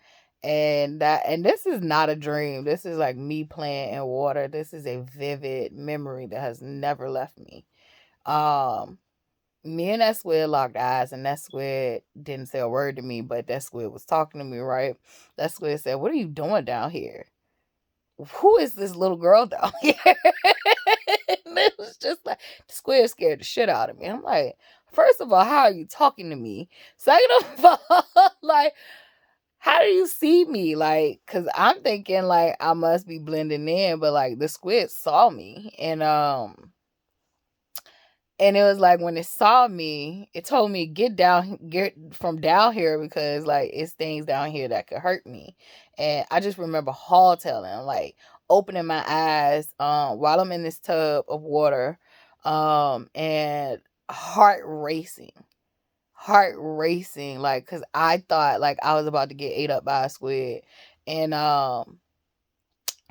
And this is not a dream. This is like me playing in water. This is a vivid memory that has never left me. Um Me and that squid locked eyes, and that squid didn't say a word to me, but that squid was talking to me, right? That squid said, "What are you doing down here? Who is this little girl down here?" And it was just like, the squid scared the shit out of me. I'm like, first of all, how are you talking to me? Second of all, like, how do you see me? Like, cause I'm thinking like I must be blending in, but like the squid saw me, and it was like when it saw me, it told me get from down here, because like it's things down here that could hurt me. And I just remember tailing, like opening my eyes while I'm in this tub of water, and heart racing, like, cuz I thought like I was about to get ate up by a squid. And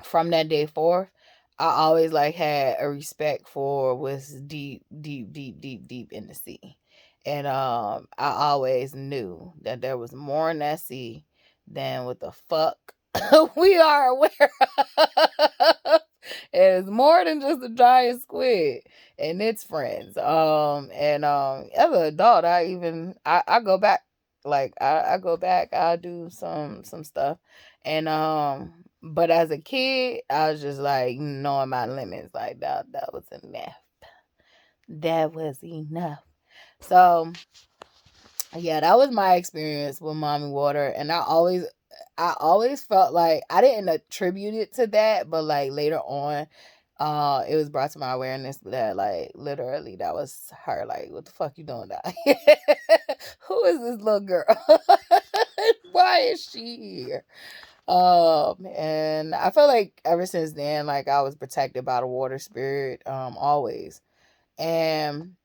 from that day forth, I always like had a respect for what's deep, deep, deep, deep, deep in the sea. And I always knew that there was more in that sea than what the fuck we are aware of. And it's more than just a giant squid and its friends. And as an adult, I go back. Like I go back, I do some stuff. And but as a kid, I was just like knowing my limits. Like that was enough. That was enough. So yeah, that was my experience with mommy water. And I always felt like I didn't attribute it to that, but like later on, it was brought to my awareness that like literally that was her. Like, what the fuck you doing down here? Who is this little girl? Why is she here? And I feel like ever since then, like I was protected by the water spirit, always. And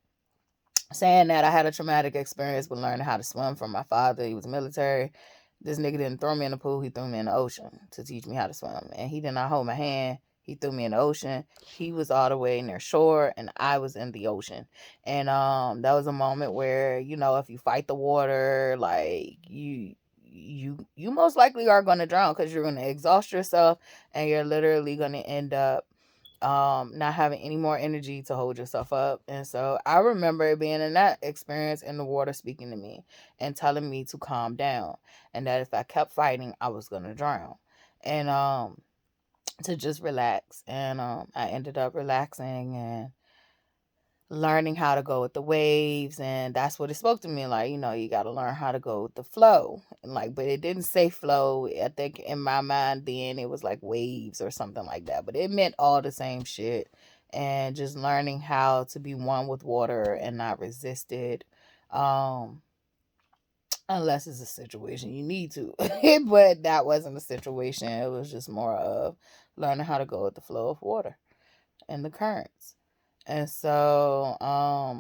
Saying that, I had a traumatic experience with learning how to swim from my father. He was military. This nigga didn't throw me in the pool. He threw me in the ocean to teach me how to swim. And he did not hold my hand. He threw me in the ocean. He was all the way near shore, and I was in the ocean. And that was a moment where, you know, if you fight the water, like you most likely are going to drown, because you're going to exhaust yourself, and you're literally going to end up not having any more energy to hold yourself up. And so I remember being in that experience, in the water speaking to me and telling me to calm down, and that if I kept fighting, I was gonna drown, and to just relax. And I ended up relaxing and learning how to go with the waves. And that's what it spoke to me, like, you know, you got to learn how to go with the flow. And like, but it didn't say flow. I think in my mind then it was like waves or something like that, but it meant all the same shit. And just learning how to be one with water and not resist it, um unless it's a situation you need to. But that wasn't a situation. It was just more of learning how to go with the flow of water and the currents. And so I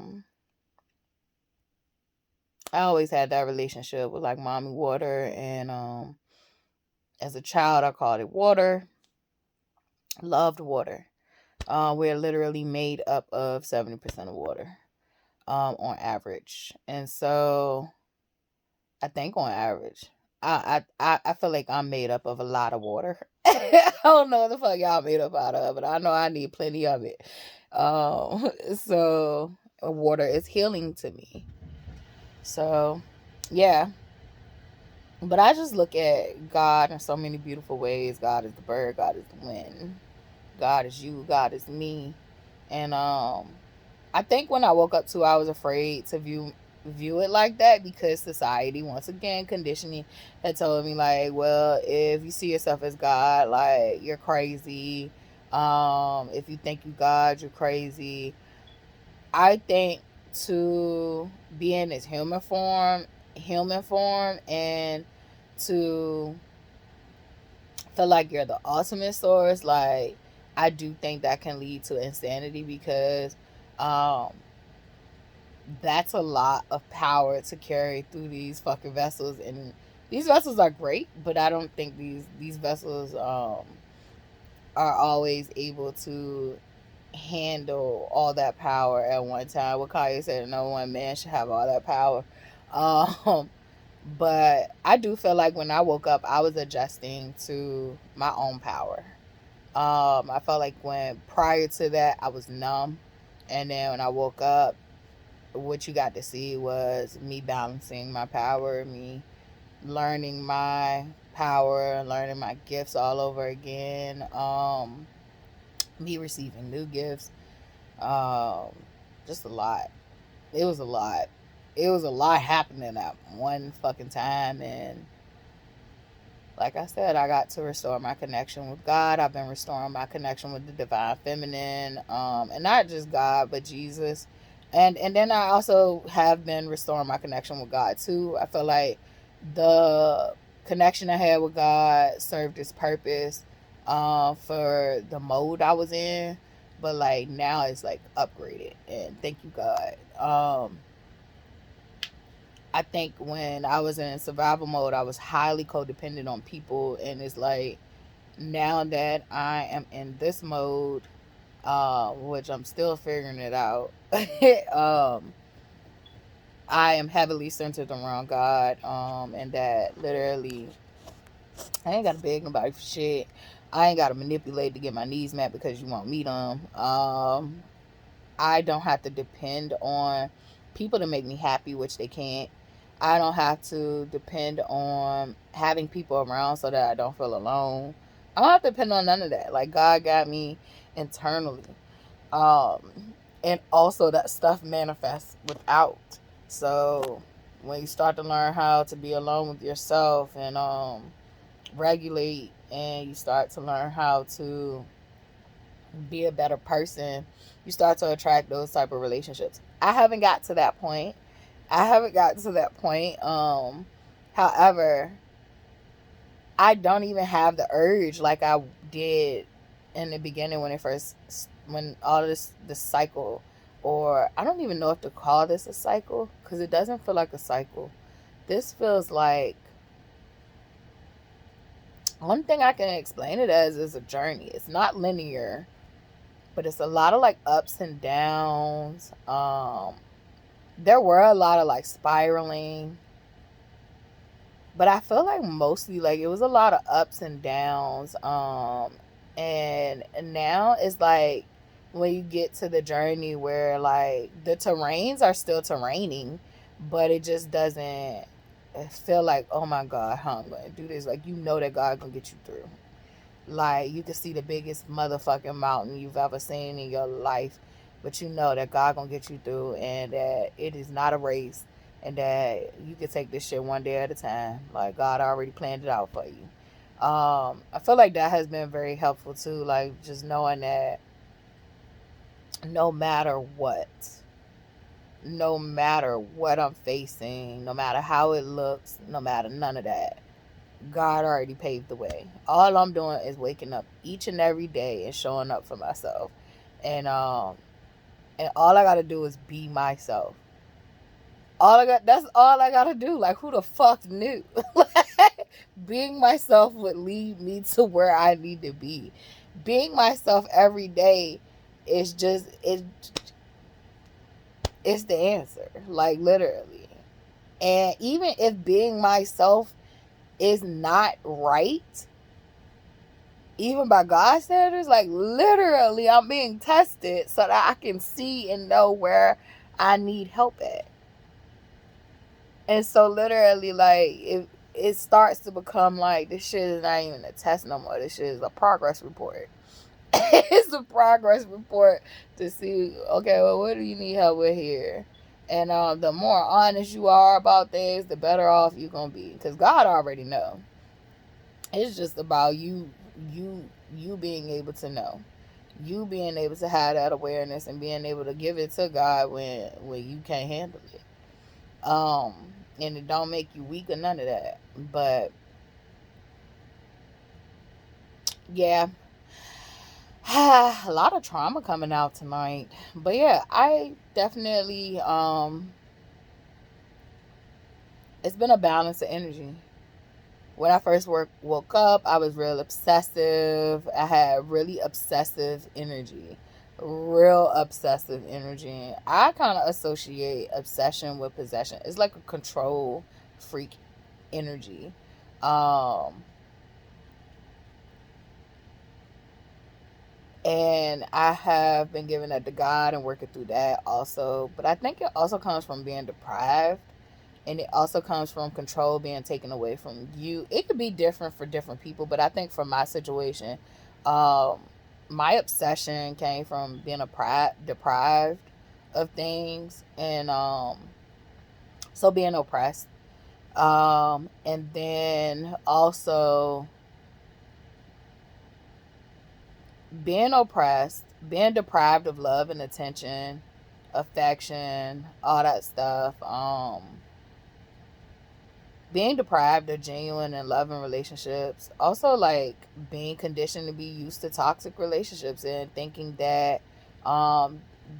always had that relationship with like mommy water. And as a child I called it water. Loved water. We're literally made up of 70% of water, on average. And so I think on average, I feel like I'm made up of a lot of water. I don't know what the fuck y'all made up out of, but I know I need plenty of it. So water is healing to me. So yeah. But I just look at God in so many beautiful ways. God is the bird, God is the wind, God is you, God is me. And I think when I woke up too, I was afraid to view it like that, because society, once again, conditioning, had told me like, well, if you see yourself as God, like, you're crazy. If you think you God, you're crazy. I think to be in this human form, and to feel like you're the ultimate source, like, I do think that can lead to insanity, because um that's a lot of power to carry through these fucking vessels. And these vessels are great, but I don't think these vessels are always able to handle all that power at one time. What Kanye said, no one man should have all that power. Um, but I do feel like when I woke up, I was adjusting to my own power. I felt like when prior to that, I was numb, and then when I woke up, what you got to see was me balancing my power, me learning my power, learning my gifts all over again, me receiving new gifts, um, just a lot. It was a lot. It was a lot happening at one fucking time. And like I said, I got to restore my connection with God. I've been restoring my connection with the divine feminine, and not just God, but Jesus. And then I also have been restoring my connection with God too. I feel like the connection I had with God served its purpose, for the mode I was in, but like now it's like upgraded. And thank you, God. I think when I was in survival mode, I was highly codependent on people. And it's like, now that I am in this mode, which I'm still figuring it out, I am heavily centered around God. And that literally, I ain't got to beg nobody for shit. I ain't got to manipulate to get my needs met because you won't meet them. I don't have to depend on people to make me happy, which they can't. I don't have to depend on having people around so that I don't feel alone. I don't have to depend on none of that. Like, God got me internally. And also that stuff manifests without. So when you start to learn how to be alone with yourself and regulate, and you start to learn how to be a better person, you start to attract those type of relationships. I haven't got to that point. However, I don't even have the urge like I did in the beginning when all this cycle or I don't even know if to call this a cycle, because it doesn't feel like a cycle. This feels like, one thing I can explain it as is a journey. It's not linear, but it's a lot of like ups and downs. There were a lot of like spiraling, but I feel like mostly like it was a lot of ups and downs. And now it's like when you get to the journey where like the terrains are still terraining, but it just doesn't feel like, oh my God, how I'm gonna do this. Like, you know that God gonna get you through. Like, you can see the biggest motherfucking mountain you've ever seen in your life, but you know that God gonna get you through, and that it is not a race, and that you can take this shit one day at a time. Like, God already planned it out for you. I feel like that has been very helpful too. Like, just knowing that no matter what, no matter what I'm facing, no matter how it looks, no matter none of that, God already paved the way. All I'm doing is waking up each and every day and showing up for myself. And all I gotta do is be myself. That's all I gotta do. Like, who the fuck knew? Being myself would lead me to where I need to be. Being myself every day is just it's the answer. Like, literally. And even if being myself is not right, even by God's standards, like, literally, I'm being tested so that I can see and know where I need help at. And so, literally, like, it starts to become like, this shit is not even a test no more. This shit is a progress report. It's a progress report to see, okay, well, what do you need help with here? And the more honest you are about things, the better off you're gonna be, because God already know. It's just about you being able to know, you being able to have that awareness and being able to give it to God when you can't handle it. And it don't make you weak or none of that. But yeah, a lot of trauma coming out tonight. But yeah, I definitely it's been a balance of energy. When I first woke up, I was real obsessive. I had really obsessive energy. Real obsessive energy. I kind of associate obsession with possession. It's like a control freak energy. Um, and I have been giving that to God and working through that also. But I think it also comes from being deprived, and it also comes from control being taken away from you. It could be different for different people, but I think for my situation, um, my obsession came from being deprived of things, and so being oppressed, and then also being oppressed, being deprived of love and attention, affection, all that stuff. Being deprived of genuine and loving relationships. Also, like, being conditioned to be used to toxic relationships and thinking that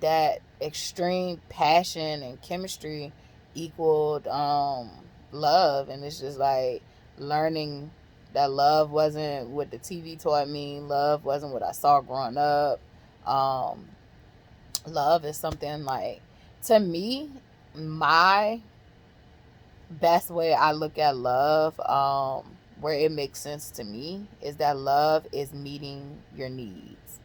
that extreme passion and chemistry equaled love. And it's just like learning that love wasn't what the TV taught me. Love wasn't what I saw growing up. Um, Love is something like, to me, my best way I look at love, where it makes sense to me, is that love is meeting your needs.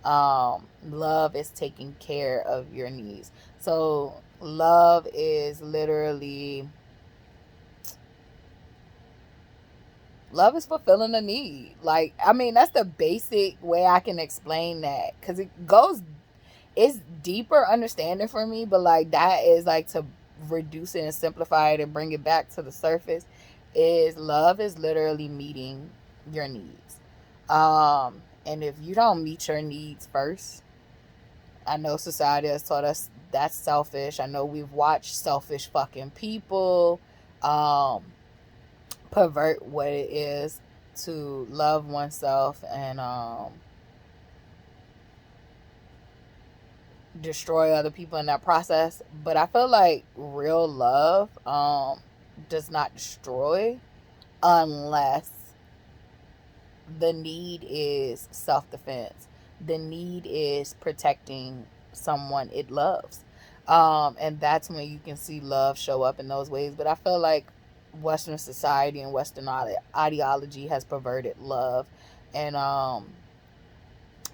Love is taking care of your needs. So love is literally, love is fulfilling a need. Like, I mean, that's the basic way I can explain that, because it's deeper understanding for me, but like, that is like, to reduce it and simplify it and bring it back to the surface, is love is literally meeting your needs. And if you don't meet your needs first, I know society has taught us that's selfish. I know we've watched selfish fucking people um pervert what it is to love oneself, and destroy other people in that process. But I feel like real love does not destroy unless the need is self-defense. The need is protecting someone it loves. And that's when you can see love show up in those ways. But I feel like Western society and Western ideology has perverted love and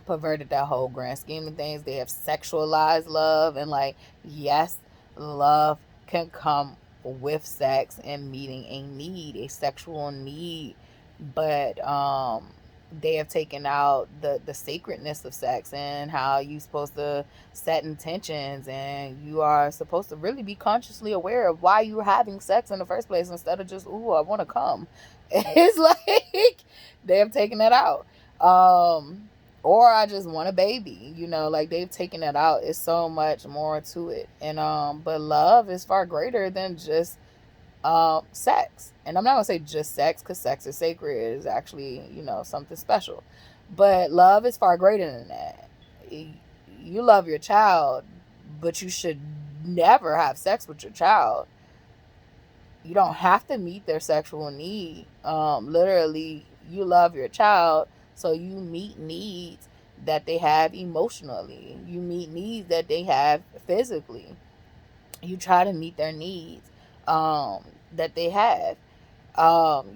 perverted that whole grand scheme of things. They have sexualized love, and like, yes, love can come with sex and meeting a need, a sexual need, but they have taken out the sacredness of sex and how you're supposed to set intentions, and you are supposed to really be consciously aware of why you're having sex in the first place instead of just, ooh, I want to come. It's like they have taken that out. Or I just want a baby, like they've taken it out. It's so much more to it. And but love is far greater than just sex. And I'm not gonna say just sex, because sex is sacred. It is actually, something special. But love is far greater than that. You love your child, but you should never have sex with your child. You don't have to meet their sexual need. Literally, you love your child, so you meet needs that they have emotionally. You meet needs that they have physically. You try to meet their needs that they have.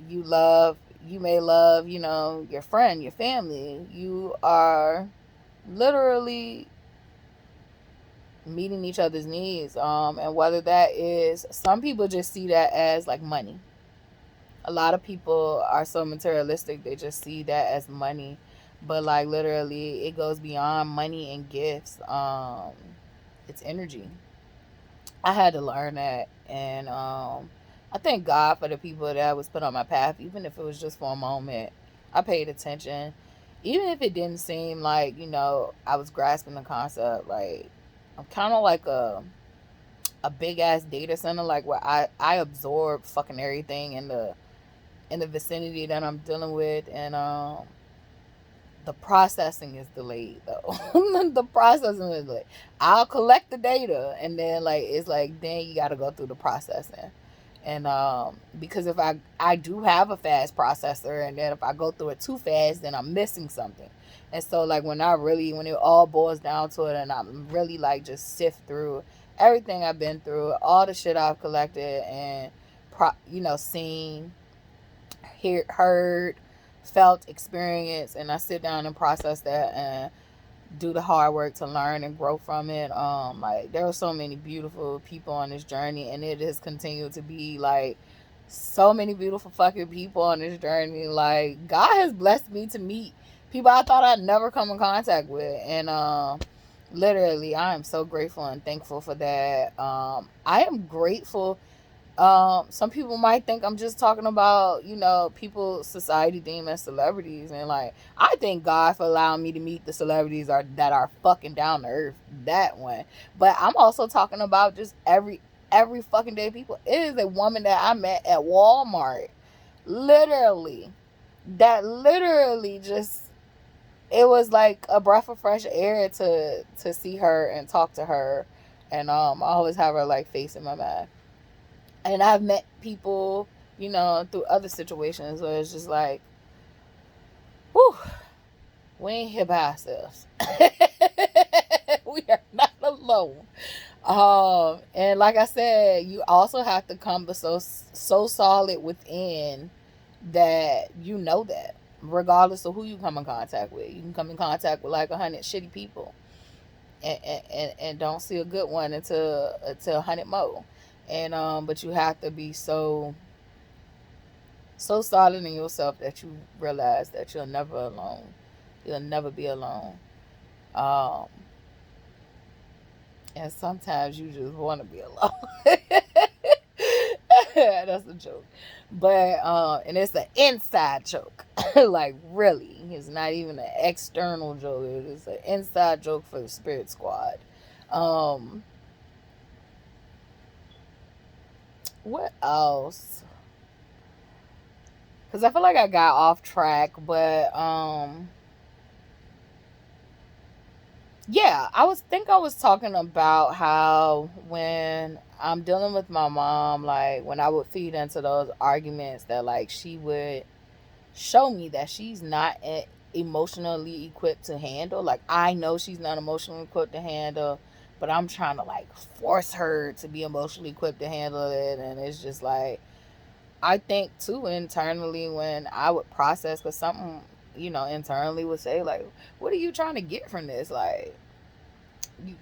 You may love, your friend, your family. You are literally meeting each other's needs. And whether that is, some people just see that as like money. A lot of people are so materialistic, they just see that as money. But like literally it goes beyond money and gifts. It's energy. I had to learn that. And I thank God for the people that was put on my path, even if it was just for a moment. I paid attention. Even if it didn't seem like, I was grasping the concept. Like, I'm kind of like a big ass data center, like where I absorb fucking everything in the vicinity that I'm dealing with. And the processing is delayed though. The processing is delayed. I'll collect the data, and then like it's like then you got to go through the processing. And because if I do have a fast processor, and then if I go through it too fast, then I'm missing something. And so like when it all boils down to it, and I'm really like just sift through everything I've been through, all the shit I've collected and seen, heard, felt, experienced, and I sit down and process that and do the hard work to learn and grow from it. Like there are so many beautiful people on this journey, and it has continued to be like so many beautiful fucking people on this journey. Like God has blessed me to meet people I thought I'd never come in contact with, and literally I am so grateful and thankful for that. I am grateful. Some people might think I'm just talking about, people society deem as celebrities, and like I thank God for allowing me to meet the celebrities that are fucking down to earth, that one. But I'm also talking about just every fucking day people. It is a woman that I met at Walmart, literally, that literally just, it was like a breath of fresh air to see her and talk to her. And I always have her like face in my mind. And I've met people, through other situations where it's just like, whew, we ain't here by ourselves. We are not alone. And like I said, you also have to come so solid within that that regardless of who you come in contact with. You can come in contact with like 100 shitty people, and don't see a good one until 100 more. And but you have to be so solid in yourself that you realize that you're never alone. You'll never be alone. Um, and sometimes you just want to be alone. That's a joke. But and it's an inside joke. Like really, it's not even an external joke. It's an inside joke for the Spirit Squad. What else? Because I feel like I got off track, but Yeah, I was talking about how when I'm dealing with my mom, like when I would feed into those arguments, that like she would show me that she's not emotionally equipped to handle. Like I know she's not emotionally equipped to handle, but I'm trying to like force her to be emotionally equipped to handle it, and it's just like I think too internally when I would process, because something internally would say like, "What are you trying to get from this?" Like, you,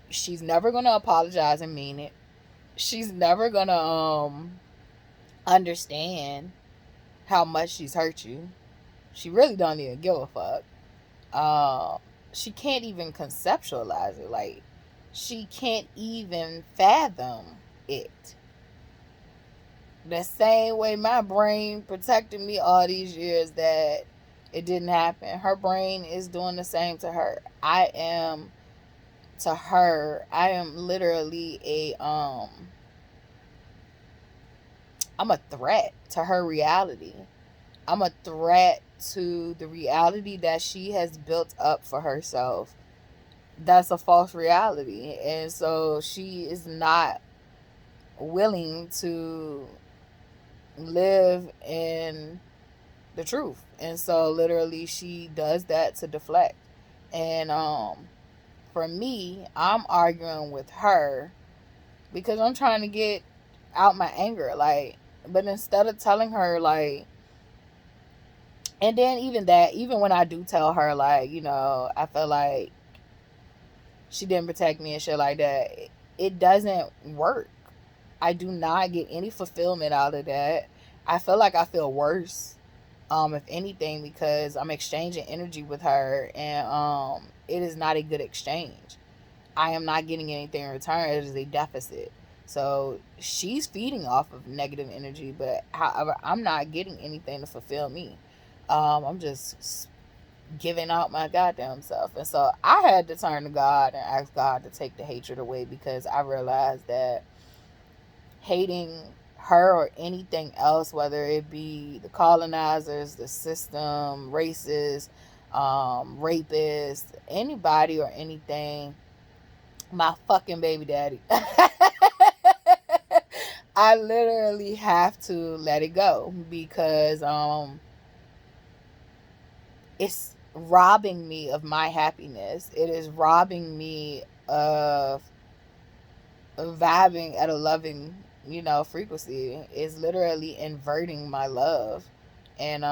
she's never gonna apologize and mean it. She's never gonna understand how much she's hurt you. She really don't even give a fuck. Uh, she can't even conceptualize it. Like, she can't even fathom it. The same way my brain protected me all these years that it didn't happen. Her brain is doing the same to her. I am literally I'm a threat to her reality. I'm a threat to the reality that she has built up for herself. That's a false reality. And so she is not willing to live in the truth. And so literally she does that to deflect. And for me, I'm arguing with her because I'm trying to get out my anger. Like, but instead of telling her like, and then even when I do tell her like, I feel like she didn't protect me and shit like that, it doesn't work. I do not get any fulfillment out of that. I feel like I feel worse, if anything, because I'm exchanging energy with her, and it is not a good exchange. I am not getting anything in return. It is a deficit. So she's feeding off of negative energy, but however, I'm not getting anything to fulfill me. I'm just giving out my goddamn self. And so I had to turn to God and ask God to take the hatred away, because I realized that hating her or anything else, whether it be the colonizers, the system, racists, rapists, anybody or anything, my fucking baby daddy. I literally have to let it go, because it's robbing me of my happiness. It is robbing me of vibing at a loving, frequency. It's literally inverting my love. And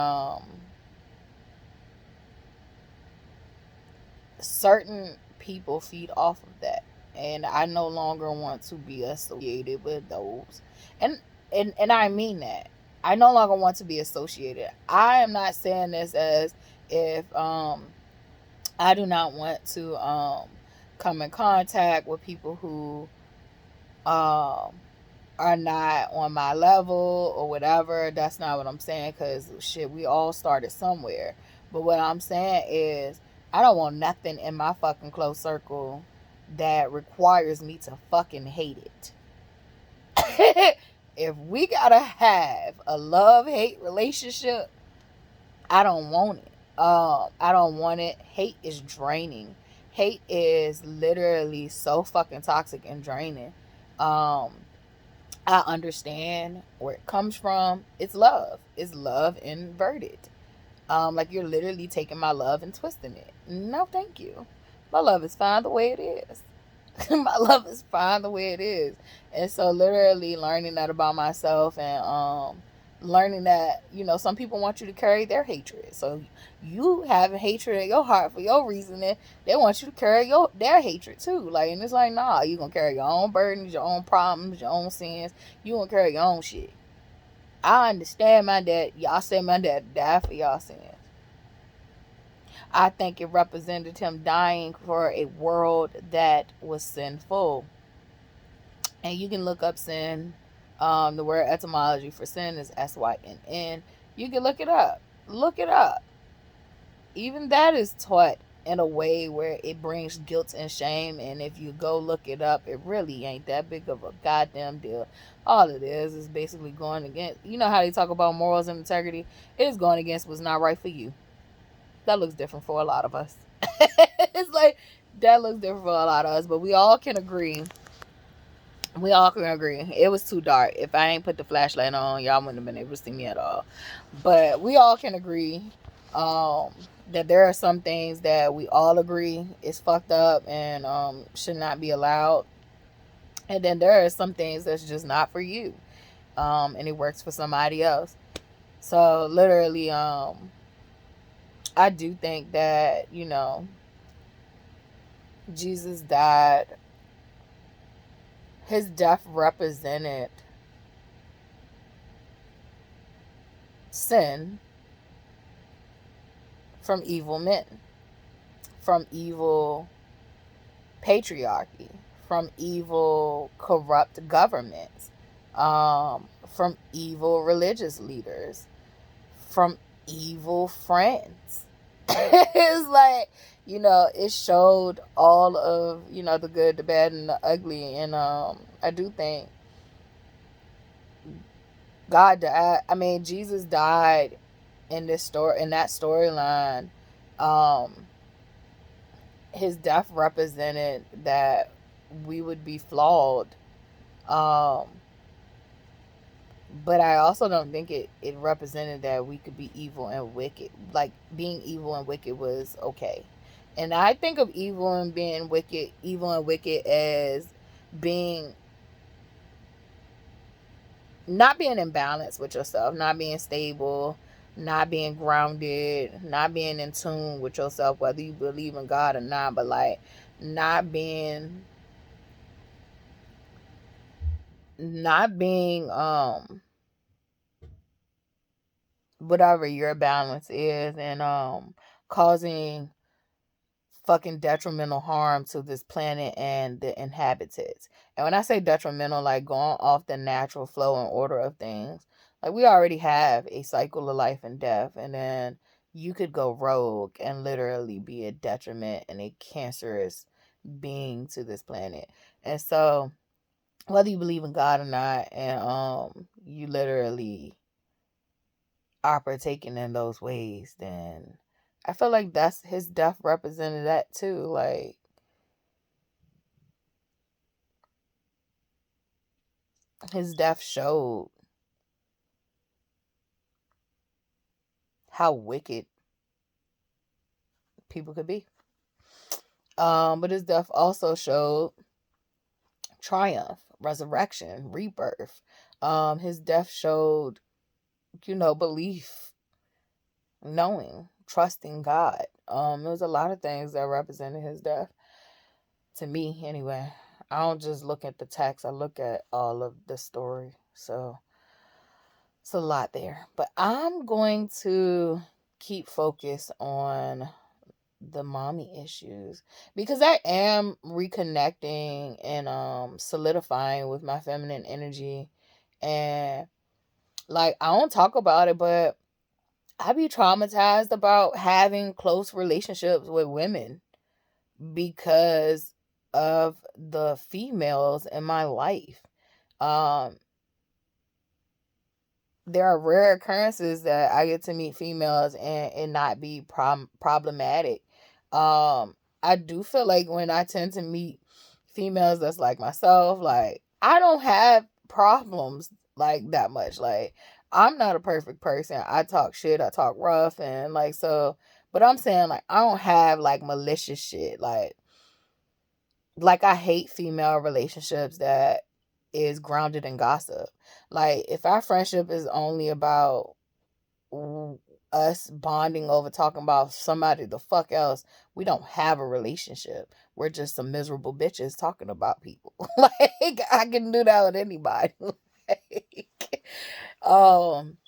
certain people feed off of that. And I no longer want to be associated with those. And and I mean that. I no longer want to be associated. I am not saying this as if I do not want to come in contact with people who um are not on my level or whatever. That's not what I'm saying, because shit, we all started somewhere. But what I'm saying is, I don't want nothing in my fucking close circle that requires me to fucking hate it. If we gotta have a love-hate relationship, I don't want it. I don't want it. Hate is draining. Hate is literally so fucking toxic and draining. Um, I understand where it comes from. It's love. It's love inverted. Like you're literally taking my love and twisting it. No, thank you. My love is fine the way it is. My love is fine the way it is. And so literally learning that about myself, and learning that, some people want you to carry their hatred. So you have hatred in your heart for your reasoning. They want you to carry their hatred too. Like, and it's like, nah, you gonna carry your own burdens, your own problems, your own sins. You gonna carry your own shit. I understand my dad. Y'all say my dad died for y'all sins. I think it represented him dying for a world that was sinful. And you can look up sin. The word etymology for sin is SYNN. You can look it up. Look it up. Even that is taught in a way where it brings guilt and shame. And if you go look it up, it really ain't that big of a goddamn deal. All it is basically going against, how they talk about morals and integrity? It is going against what's not right for you. That looks different for a lot of us. It's like That looks different for a lot of us, but we all can agree. We all can agree. It was too dark. If I ain't put the flashlight on, y'all wouldn't have been able to see me at all. But we all can agree um, that there are some things that we all agree is fucked up and should not be allowed. And then there are some things that's just not for you. And it works for somebody else. So literally, I do think that, Jesus died. His death represented sin from evil men, from evil patriarchy, from evil corrupt governments, from evil religious leaders, from evil friends. It's like, it showed all of, the good, the bad, and the ugly. And I do think God died. I mean, Jesus died in that storyline. His death represented that we would be flawed. Um, but I also don't think it represented that we could be evil and wicked. Like, being evil and wicked was okay. And I think of evil and wicked as being, not being in balance with yourself, not being stable, not being grounded, not being in tune with yourself, whether you believe in God or not, but like not being whatever your balance is, and causing fucking detrimental harm to this planet and the inhabitants. And when I say detrimental, like going off the natural flow and order of things, like we already have a cycle of life and death, and then you could go rogue and literally be a detriment and a cancerous being to this planet. And so whether you believe in God or not, and you literally are partaking in those ways, then I feel like that's his death represented that too. Like, his death showed how wicked people could be. But his death also showed triumph, resurrection, rebirth. His death showed, belief, knowing, trusting God. There was a lot of things that represented his death. To me, anyway. I don't just look at the text, I look at all of the story. So it's a lot there. But I'm going to keep focused on the mommy issues, because I am reconnecting and solidifying with my feminine energy. And like, I don't talk about it, but I be traumatized about having close relationships with women because of the females in my life. Um, there are rare occurrences that I get to meet females and not be problematic. I do feel like when I tend to meet females that's like myself, like, I don't have problems like that much. Like, I'm not a perfect person. I talk shit, I talk rough, and like, so, but I'm saying, like, I don't have like malicious shit. Like I hate female relationships that is grounded in gossip. Like, if our friendship is only about us bonding over talking about somebody the fuck else, we don't have a relationship. We're just some miserable bitches talking about people. Like, I can do that with anybody. like, um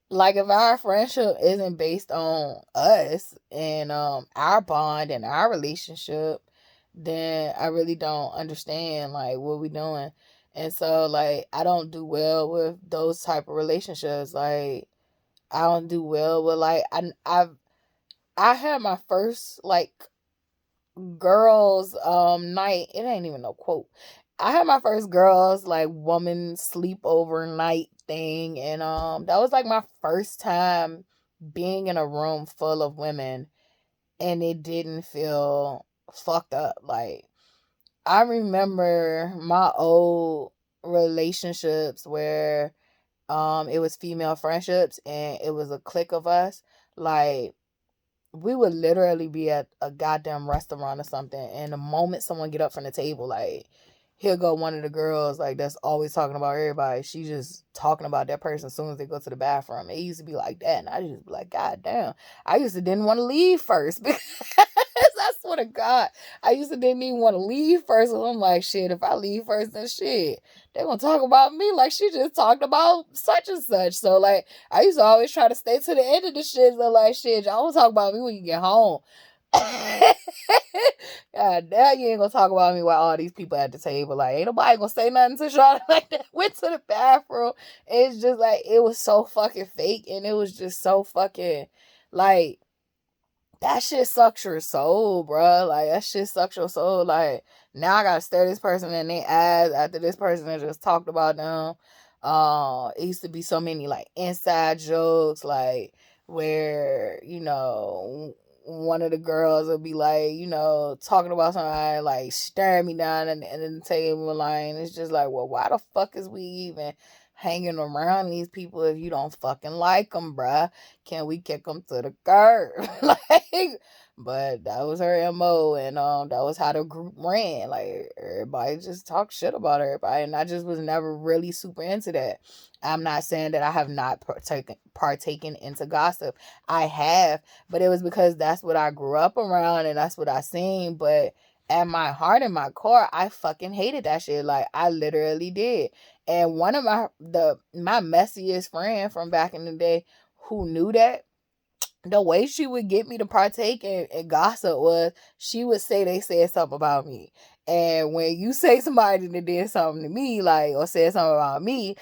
like, if our friendship isn't based on us and our bond and our relationship, then I really don't understand like what we doing. And so, like, I don't do well with those type of relationships. Like, I don't do well with, like, I had my first like girls night. It ain't even no quote. I had my first girls like woman sleepover night thing, and that was like my first time being in a room full of women, and it didn't feel fucked up. Like, I remember my old relationships where it was female friendships and it was a clique of us. Like, we would literally be at a goddamn restaurant or something, and the moment someone get up from the table, like, here go one of the girls, like, that's always talking about everybody. She just talking about that person as soon as they go to the bathroom. It used to be like that, and I just be like, God damn. I used to didn't want to leave first because I swear to God, I used to didn't even want to leave first. And I'm like, shit, if I leave first, then shit, they gonna talk about me like she just talked about such and such. So, like, I used to always try to stay to the end of the shit. So, like, shit, y'all don't talk about me when you get home. God damn, you ain't gonna talk about me while all these people at the table. Like, ain't nobody gonna say nothing to Charlotte like that. Went to the bathroom. It's just like, it was so fucking fake. And it was just so fucking, like, that shit sucks your soul, bro. Like, that shit sucks your soul. Like, now I gotta stare this person in their eyes after this person that just talked about them. It used to be so many, like, inside jokes, like, where, one of the girls would be like, talking about somebody, like, staring me down and the table line. It's just like, well, why the fuck is we even hanging around these people if you don't fucking like them, bruh? Can we kick them to the curb? Like, but that was her MO, and that was how the group ran. Like, everybody just talked shit about everybody, and I just was never really super into that. I'm not saying that I have not partaken into gossip. I have, but it was because that's what I grew up around and that's what I seen. But at my heart and my core, I fucking hated that shit. Like, I literally did. And one of my messiest friend from back in the day who knew that, the way she would get me to partake in gossip was she would say they said something about me. And when you say somebody that did something to me, like, or said something about me,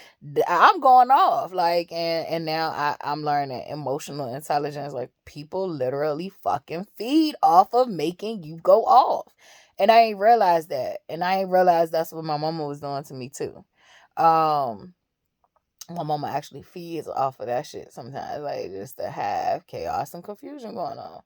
I'm going off. Like, and now I'm learning emotional intelligence. Like, people literally fucking feed off of making you go off. And I ain't realized that. And I ain't realized that's what my mama was doing to me too. My mama actually feeds off of that shit sometimes, like, just to have chaos and confusion going on.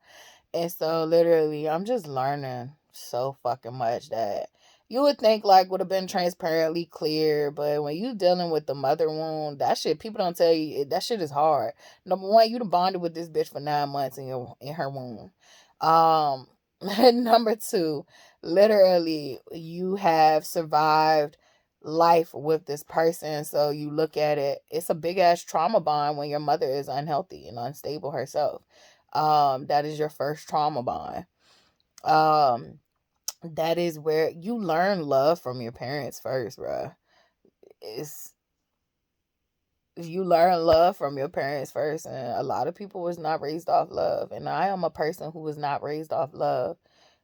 And so, literally, I'm just learning so fucking much that you would think, like, would have been transparently clear, but when you dealing with the mother wound, that shit, people don't tell you, that shit is hard. Number one, you done bonded with this bitch for 9 months in her womb. Number two, literally, you have survived life with this person, so you look at it, it's a big ass trauma bond when your mother is unhealthy and unstable herself. That is your first trauma bond. um that is where you learn love from your parents first, bruh. It's You learn love from your parents first, and a lot of people was not raised off love, and I am a person who was not raised off love,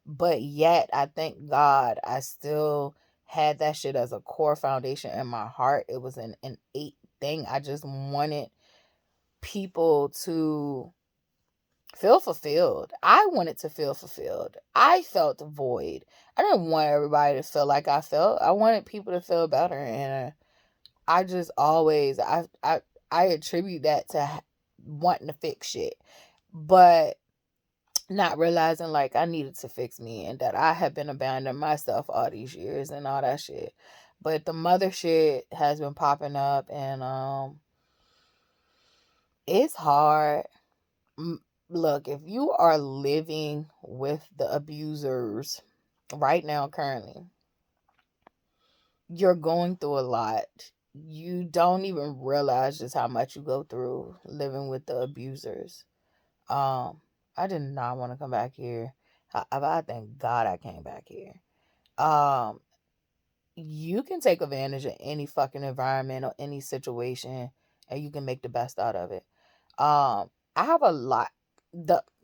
but yet I thank God I still had that shit as a core foundation in my heart. It was an innate thing. I just wanted people to feel fulfilled. I wanted to feel fulfilled. I felt void. I didn't want everybody to feel like I felt. I wanted people to feel better, and I just always I attribute that to wanting to fix shit, but not realizing, like, I needed to fix me and that I have been abandoning myself all these years and all that shit. But the mother shit has been popping up, and it's hard. Look, if you are living with the abusers right now, currently, you're going through a lot. You don't even realize just how much you go through living with the abusers. Um, I did not want to come back here. I thank God I came back here. Um, you can take advantage of any fucking environment or any situation, and you can make the best out of it. I have a lot.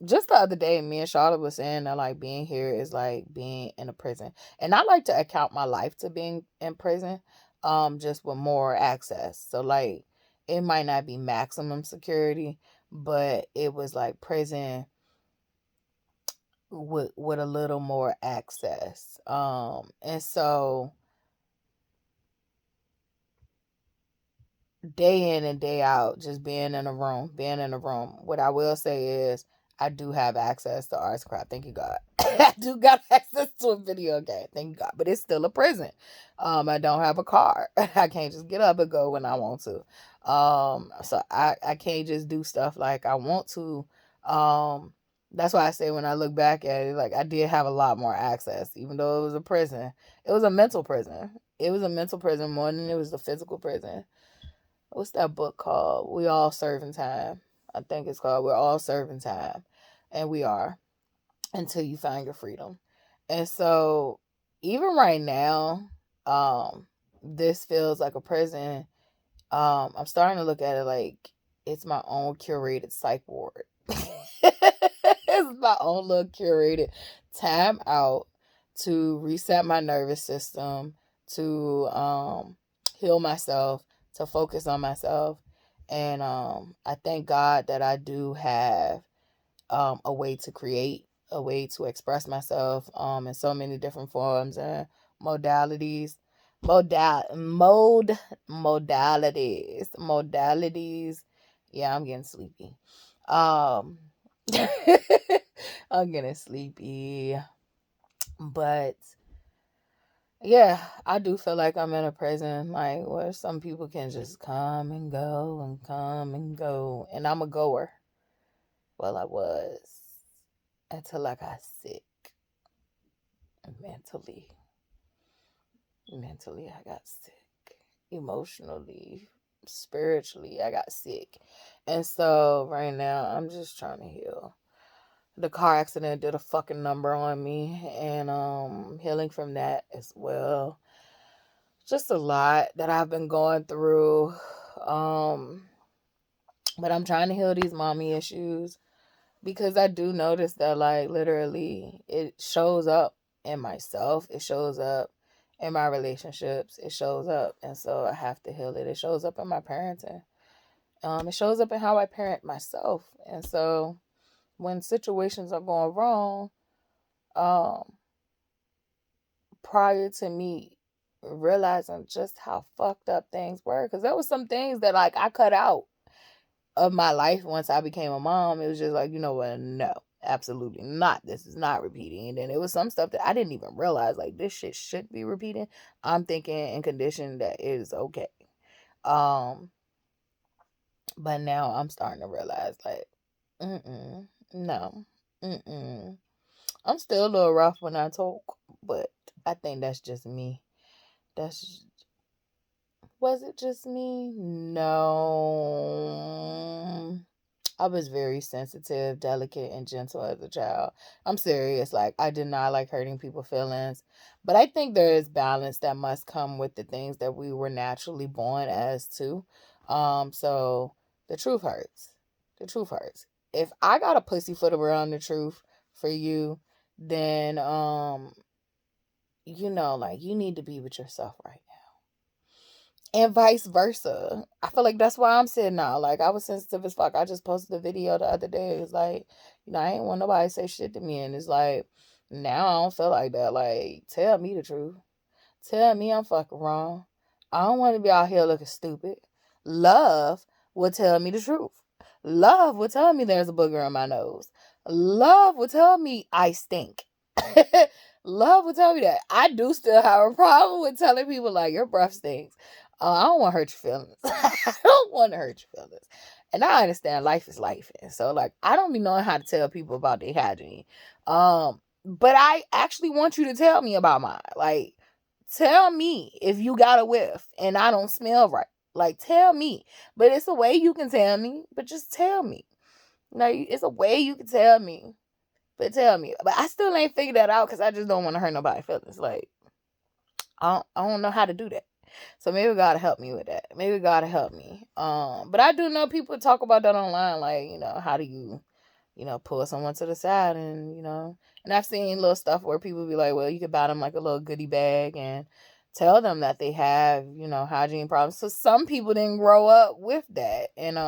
Just the other day, me and Charlotte was saying that, like, being here is like being in a prison, and I like to account my life to being in prison, just with more access. So, like, it might not be maximum security, but it was like prison with a little more access. And so, day in and day out, just being in a room. What I will say is, I do have access to arts and craft. Thank you, God. I do got access to a video game. Thank you, God. But it's still a prison. I don't have a car. I can't just get up and go when I want to. So I can't just do stuff like I want to. That's why I say when I look back at it, like I did have a lot more access, even though it was a prison. It was a mental prison. It was a mental prison more than it was a physical prison. What's that book called? We All Serving Time. I think it's called We're All Serving Time. And we are until you find your freedom. And so even right now, this feels like a prison. I'm starting to look at it like it's my own curated psych ward. It's my own little curated time out to reset my nervous system, to heal myself, to focus on myself. And I thank God that I do have a way to create, a way to express myself in so many different forms and modalities. Modalities. Yeah, I'm getting sleepy. Um I'm getting sleepy. But yeah, I do feel like I'm in a prison, like where some people can just come and go and come and go. And I'm a goer. Well, I was until I got sick. Mentally. Mentally, I got sick. Emotionally, spiritually, I got sick. And so right now, I'm just trying to heal. The car accident did a fucking number on me, and healing from that as well. Just a lot that I've been going through. But I'm trying to heal these mommy issues because I do notice that, like, literally it shows up in myself. It shows up in my relationships. It shows up. And so I have to heal it. It shows up in my parenting. It shows up in how I parent myself. And so when situations are going wrong, prior to me realizing just how fucked up things were, because there was some things that, like, I cut out of my life once I became a mom. It was just like, you know what, no, absolutely not, this is not repeating. And then it was some stuff that I didn't even realize, like, this shit should be repeating. I'm thinking in condition that it is okay. But now I'm starting to realize, like, no, I'm still a little rough when I talk, but I think that's just me. Was it just me? No. I was very sensitive, delicate, and gentle as a child. I'm serious. Like, I did not like hurting people's feelings. But I think there is balance that must come with the things that we were naturally born as too. So the truth hurts. The truth hurts. If I got a pussyfoot around the truth for you, then like, you need to be with yourself right now. And vice versa. I feel like that's why I'm sitting now. Like, I was sensitive as fuck. I just posted a video the other day. It's like, I ain't want nobody to say shit to me. And it's like, now I don't feel like that. Like, tell me the truth. Tell me I'm fucking wrong. I don't want to be out here looking stupid. Love will tell me the truth. Love will tell me there's a booger on my nose. Love will tell me I stink. Love will tell me that. I do still have a problem with telling people, like, your breath stinks. I don't want to hurt your feelings. I don't want to hurt your feelings. And I understand life is life. And so, like, I don't be knowing how to tell people about their hygiene. But I actually want you to tell me about mine. Like, tell me if you got a whiff and I don't smell right. Like, tell me. But it's a way you can tell me. But just tell me. Like, it's a way you can tell me. But tell me. But I still ain't figured that out because I just don't want to hurt nobody's feelings. Like, I don't know how to do that. So maybe God help me with that. Maybe God help me. But I do know people talk about that online. Like, how do you, pull someone to the side and I've seen little stuff where people be like, well, you could buy them like a little goodie bag and tell them that they have, hygiene problems. So some people didn't grow up with that. And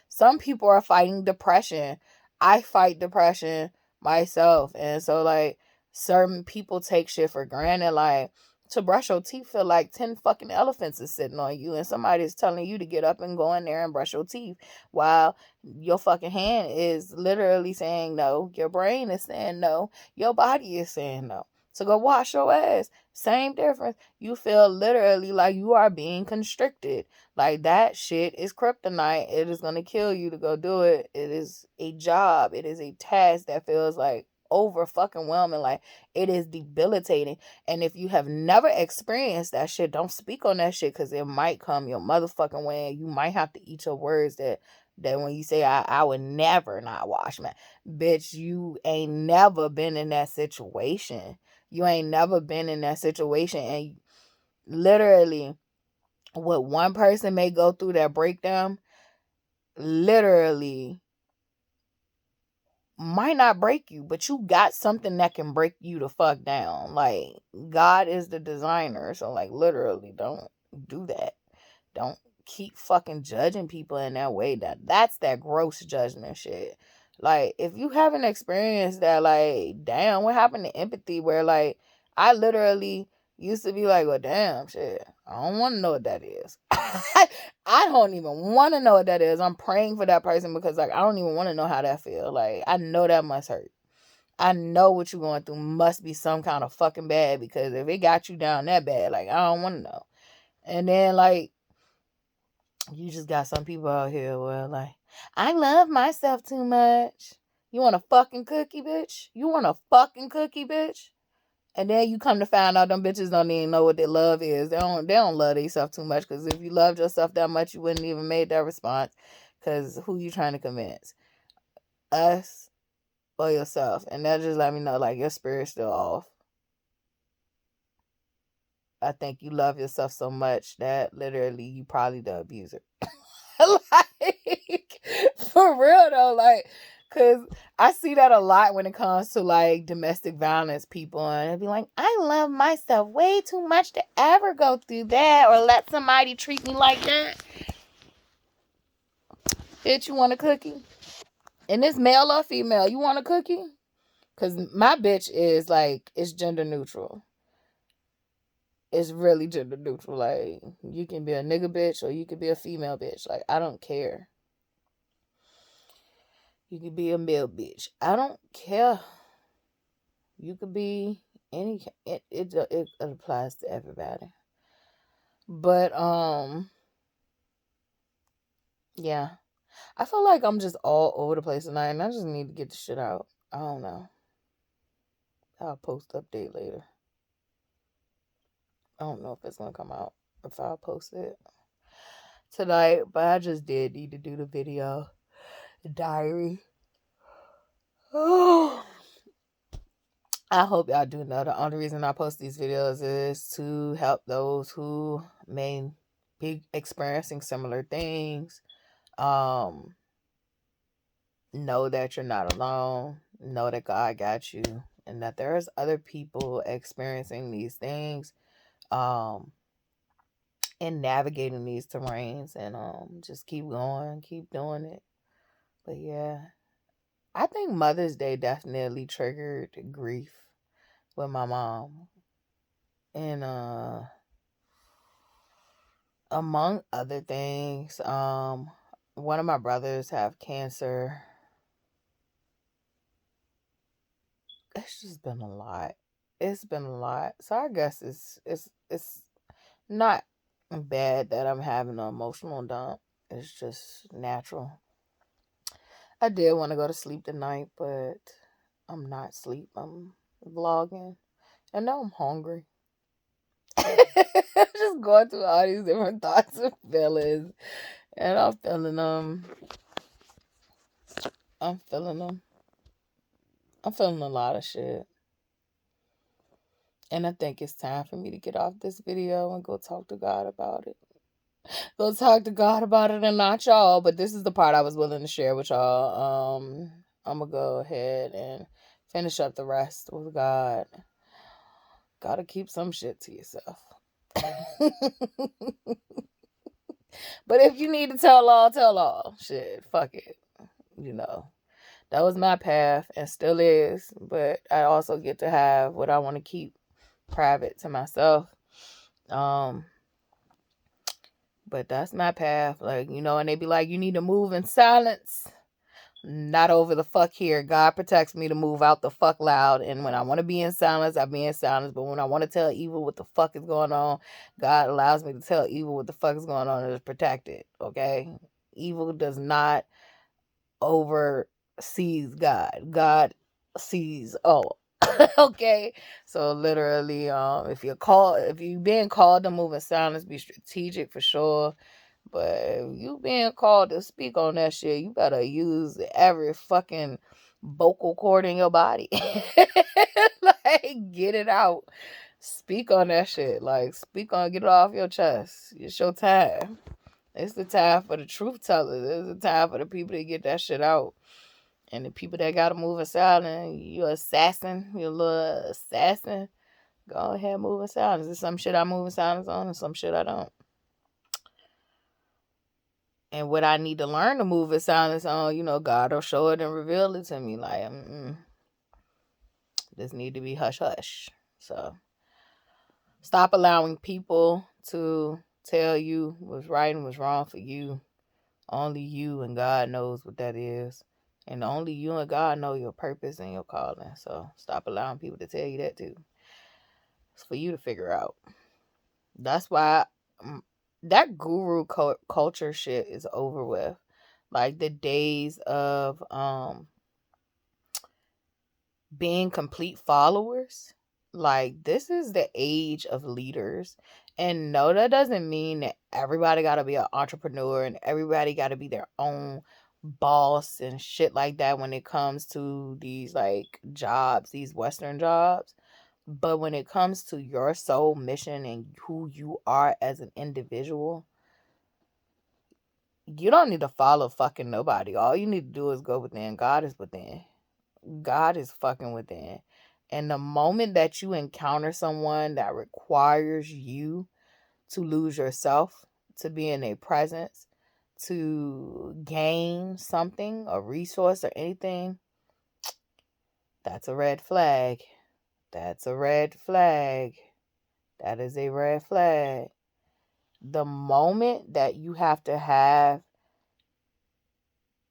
some people are fighting depression. I fight depression myself. And so, like, certain people take shit for granted. Like, to brush your teeth feel like 10 fucking elephants is sitting on you, and somebody's telling you to get up and go in there and brush your teeth while your fucking hand is literally saying no, your brain is saying no, your body is saying no. So go wash your ass. Same difference. You feel literally like you are being constricted. Like, that shit is kryptonite. It is going to kill you to go do it. It is a job. It is a task that feels like over fucking whelming. Like, it is debilitating. And if you have never experienced that shit, don't speak on that shit, because it might come your motherfucking way, and you might have to eat your words that when you say, I would never not wash, man. Bitch, you ain't never been in that situation. You ain't never been in that situation. And literally, what one person may go through, that breakdown, literally might not break you, but you got something that can break you the fuck down. Like, God is the designer. So, like, literally, don't do that. Don't keep fucking judging people in that way. That's that gross judgment shit. Like, if you haven't experienced that, like, damn, what happened to empathy? Where, like, I literally used to be like, well, damn, shit, I don't want to know what that is. I don't even want to know what that is. I'm praying for that person, because, like, I don't even want to know how that feels. Like, I know that must hurt. I know what you're going through must be some kind of fucking bad, because if it got you down that bad, like, I don't want to know. And then, like, you just got some people out here where, like, I love myself too much. You want a fucking cookie, bitch? You want a fucking cookie, bitch? And then you come to find out them bitches don't even know what their love is. They don't love themselves too much, because if you loved yourself that much, you wouldn't even made that response. Because who you trying to convince? Us or yourself? And that just let me know, like, your spirit's still off. I think you love yourself so much that literally you probably the abuser. Like, for real though, like, because I see that a lot when it comes to, like, domestic violence people, and it'd be like, I love myself way too much to ever go through that or let somebody treat me like that. Bitch, you want a cookie? And it's male or female, you want a cookie? Because my bitch is, like, it's gender neutral. It's really gender neutral. Like, you can be a nigga bitch or you can be a female bitch. Like, I don't care. You could be a male bitch. I don't care. You could be any. It applies to everybody. But yeah. I feel like I'm just all over the place tonight, and I just need to get the shit out. I don't know. I'll post update later. I don't know if it's gonna come out if I'll post it tonight, but I just did need to do the video diary. Oh. I hope y'all do know the only reason I post these videos is to help those who may be experiencing similar things. Know that you're not alone. Know that God got you, and that there's other people experiencing these things, and navigating these terrains, and just keep going, keep doing it. But yeah, I think Mother's Day definitely triggered grief with my mom. And among other things, one of my brothers have cancer. It's just been a lot. It's been a lot. So I guess it's not bad that I'm having an emotional dump. It's just natural. I did want to go to sleep tonight, but I'm not asleep. I'm vlogging. And now I'm hungry. Just going through all these different thoughts and feelings. And I'm feeling them. I'm feeling them. I'm feeling a lot of shit. And I think it's time for me to get off this video and go talk to God about it. Go talk to God about it, and not y'all. But this is the part I was willing to share with y'all. I'm going to go ahead and finish up the rest with God. Gotta keep some shit to yourself. But if you need to tell all, tell all. Shit, fuck it. You know, that was my path and still is. But I also get to have what I want to keep private to myself. Um, but that's my path. Like, and they be like, you need to move in silence. Not over the fuck here. God protects me to move out the fuck loud. And when I want to be in silence, I be in silence. But when I want to tell evil what the fuck is going on, God allows me to tell evil what the fuck is going on and is protected. Okay? Evil does not oversees God. God sees all. Okay? So literally, if you being called to move in silence, be strategic for sure. But if you being called to speak on that shit, you better use every fucking vocal cord in your body. Like, get it out. Speak on that shit. Like, get it off your chest. It's your time. It's the time for the truth tellers. It's the time for the people to get that shit out. And the people that gotta move in silence, you assassin, you little assassin, go ahead, move in silence. There's some shit I move in silence on and some shit I don't. And what I need to learn to move in silence on, God will show it and reveal it to me. Like, this need to be hush hush. So stop allowing people to tell you what's right and what's wrong for you. Only you and God knows what that is. And only you and God know your purpose and your calling. So stop allowing people to tell you that too. It's for you to figure out. That's why that guru culture shit is over with. Like the days of being complete followers. Like, this is the age of leaders. And no, that doesn't mean that everybody got to be an entrepreneur and everybody got to be their own boss and shit like that when it comes to these like jobs, these Western jobs. But when it comes to your soul mission and who you are as an individual, you don't need to follow fucking nobody. All you need to do is go within. God is within. God is fucking within. And the moment that you encounter someone that requires you to lose yourself, to be in a presence, to gain something, a resource or anything, that's a red flag. That's a red flag. That is a red flag. The moment that you have to have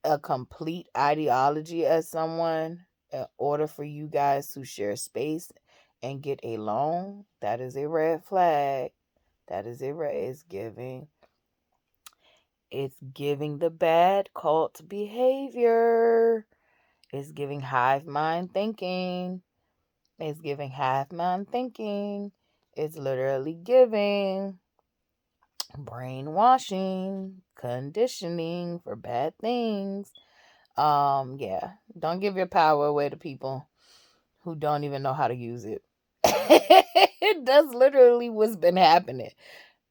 a complete ideology as someone in order for you guys to share space and get along, that is a red flag. That is a red. It's giving the bad cult behavior. It's giving hive mind thinking. It's giving hive mind thinking. It's literally giving brainwashing, conditioning for bad things. Yeah. Don't give your power away to people who don't even know how to use it. That's literally what's been happening.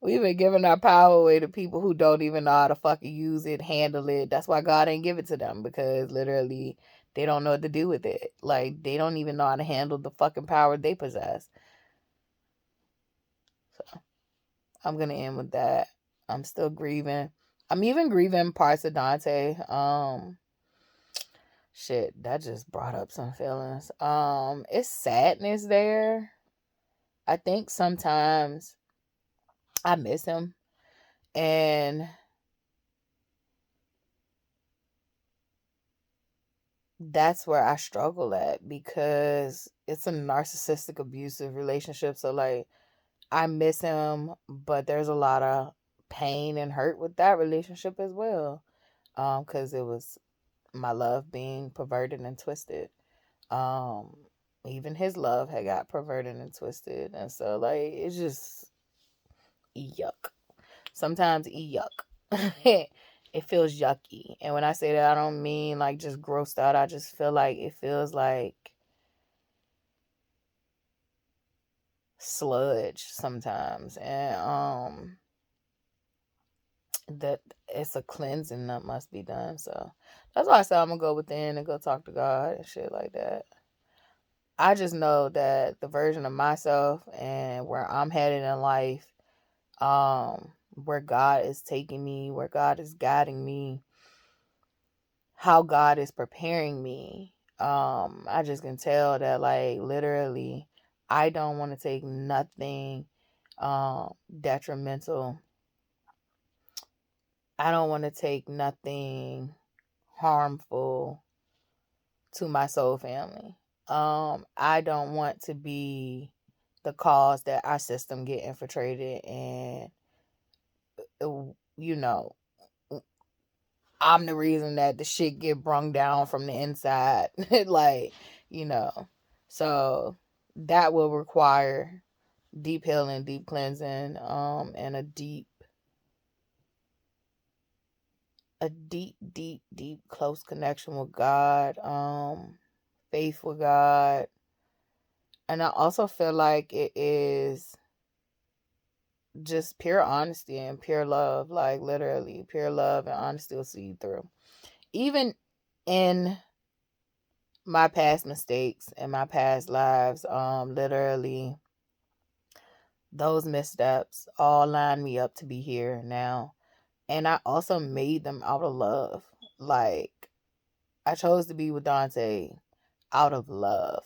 We've been giving our power away to people who don't even know how to fucking use it, handle it. That's why God ain't give it to them, because literally they don't know what to do with it. Like, they don't even know how to handle the fucking power they possess. So I'm gonna end with that. I'm still grieving. I'm even grieving parts of Dante. Shit, that just brought up some feelings. It's sadness there. I think sometimes I miss him, and that's where I struggle at, because it's a narcissistic abusive relationship. So like, I miss him, but there's a lot of pain and hurt with that relationship as well. Because it was my love being perverted and twisted. Um, Even his love had got perverted and twisted, and so like, it's just yuck. Sometimes yuck. It feels yucky, and when I say that, I don't mean like just grossed out. I just feel like it feels like sludge sometimes, and that it's a cleansing that must be done. So that's why I said I'm gonna go within and go talk to God and shit like that. I just know that the version of myself and where I'm headed in life, where God is taking me, where God is guiding me, how God is preparing me. I just can tell that, like, literally, I don't want to take nothing detrimental. I don't want to take nothing harmful to my soul family. I don't want to be the cause that our system get infiltrated, and you know, I'm the reason that the shit get brung down from the inside. Like, you know. So that will require deep healing, deep cleansing, and a deep close connection with God, faith with God. And I also feel like it is just pure honesty and pure love. Like, literally, pure love and honesty will see you through. Even in my past mistakes and my past lives, literally, those missteps all lined me up to be here now. And I also made them out of love. Like, I chose to be with Dante out of love.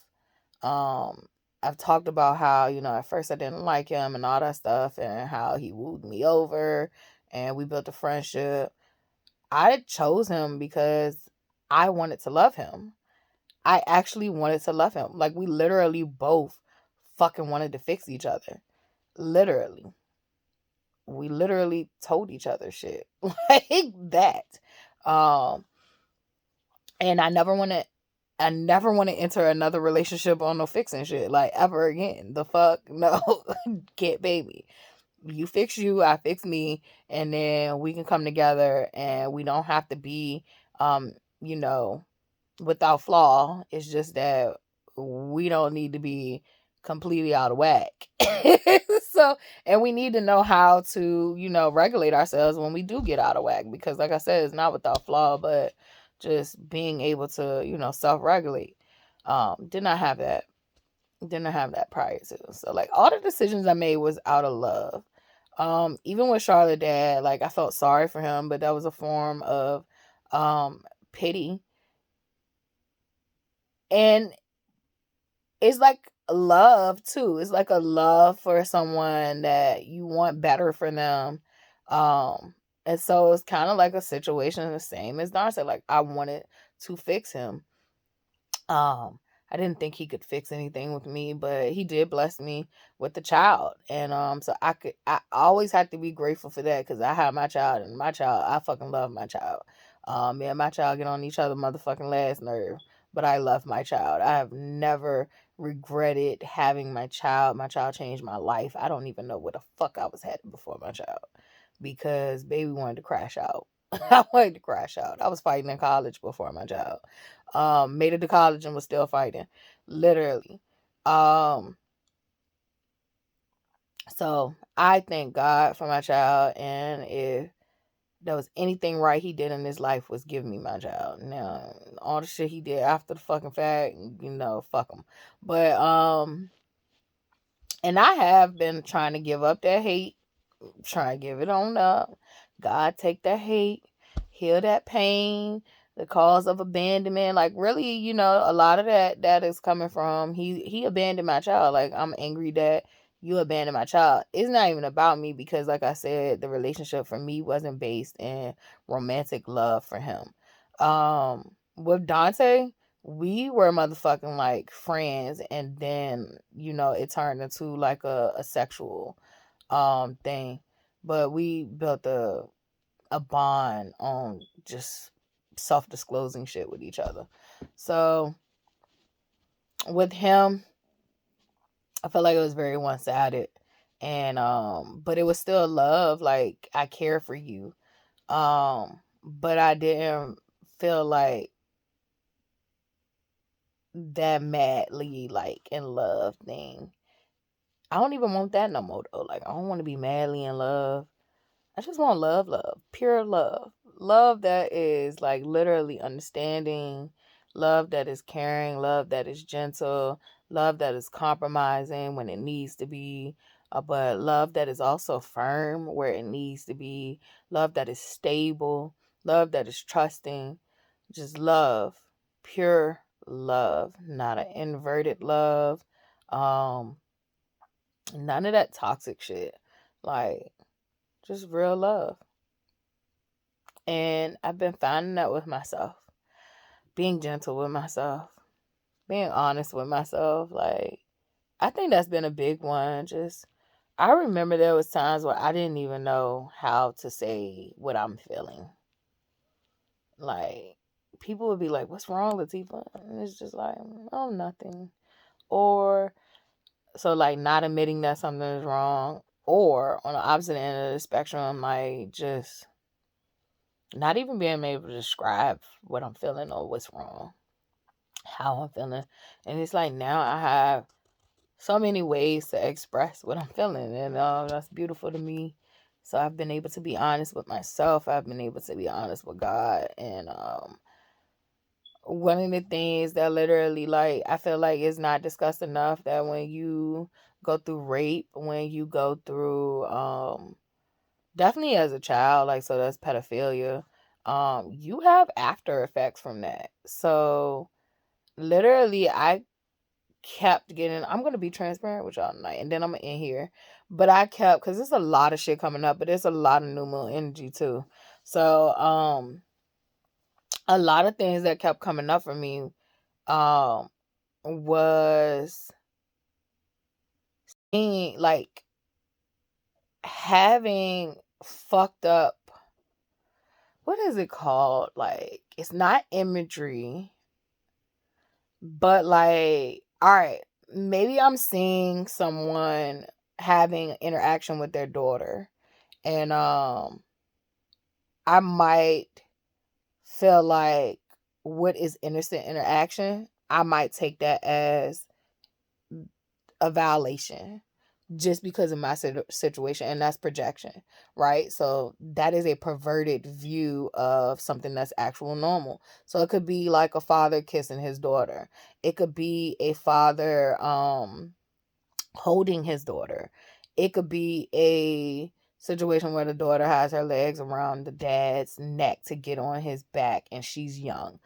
Um, I've talked about how, at first I didn't like him and all that stuff, and how he wooed me over and we built a friendship. I chose him because I wanted to love him. I actually wanted to love him. Like, we literally both fucking wanted to fix each other. Literally. We literally told each other shit. Like that. Um, and I never want to enter another relationship on no fixing shit. Like, ever again. The fuck? No. Can't baby. You fix you, I fix me, and then we can come together and we don't have to be you know, without flaw. It's just that we don't need to be completely out of whack. So, and we need to know how to, regulate ourselves when we do get out of whack, because like I said, it's not without flaw, but just being able to, self-regulate. Did not have that. Didn't have that prior to. So, like, all the decisions I made was out of love. Even with Charlotte dad, like, I felt sorry for him, but that was a form of pity. And it's like love too. It's like a love for someone that you want better for them. And so it's kind of like a situation the same as Darcy. Like, I wanted to fix him. Um, I didn't think he could fix anything with me, but he did bless me with the child. And so I always had to be grateful for that, because I had my child, and my child, I fucking love my child. Me and my child get on each other motherfucking last nerve, but I love my child. I have never regretted having my child. My child changed my life. I don't even know what the fuck I was having before my child, because baby wanted to crash out. I wanted to crash out. I was fighting in college before my child. Made it to college and was still fighting, literally. Um, so I thank God for my child, and if there was anything right he did in his life, was give me my child. Now, all the shit he did after the fucking fact, fuck him. But and I have been trying to give up that hate, try and give it on up. God, take that hate, heal that pain, the cause of abandonment. Like, really, a lot of that is coming from he abandoned my child. Like, I'm angry that you abandoned my child. It's not even about me, because like I said, the relationship for me wasn't based in romantic love for him. With Dante, we were motherfucking like friends, and then it turned into like a sexual thing, but we built a bond on just self-disclosing shit with each other. So with him, I felt like it was very one-sided, and but it was still love. Like, I care for you, but I didn't feel like that madly like in love thing. I don't even want that no more though. Like, I don't want to be madly in love. I just want love, pure love. Love that is like literally understanding, love that is caring, love that is gentle, love that is compromising when it needs to be, but love that is also firm where it needs to be, love that is stable, love that is trusting, just love, pure love, not an inverted love. Um, None of that toxic shit. Like, just real love. And I've been finding that with myself. Being gentle with myself. Being honest with myself. Like, I think that's been a big one. Just, I remember there was times where I didn't even know how to say what I'm feeling. Like, people would be like, "What's wrong, Latifah?" And it's just like, "Oh, nothing." Or, so like not admitting that something is wrong. Or on the opposite end of the spectrum, like just not even being able to describe what I'm feeling or what's wrong, how I'm feeling. And it's like now I have so many ways to express what I'm feeling. And that's beautiful to me. So I've been able to be honest with myself. I've been able to be honest with God. And one of the things that literally, like, I feel like is not discussed enough, that when you go through rape, when you go through definitely as a child, like, so that's pedophilia, you have after effects from that. So literally I kept getting, I'm gonna be transparent with y'all tonight and then I'm gonna end here, but I kept, because there's a lot of shit coming up, but there's a lot of new moon energy too. So a lot of things that kept coming up for me um was seeing, like, having fucked up, what is it called, like, it's not imagery, but like, all right, maybe I'm seeing someone having interaction with their daughter, and I might feel like, what is innocent interaction, I might take that as a violation just because of my situation, and that's projection, right? So that is a perverted view of something that's actual normal. So it could be like a father kissing his daughter. It could be a father holding his daughter. It could be a situation where the daughter has her legs around the dad's neck to get on his back and she's young.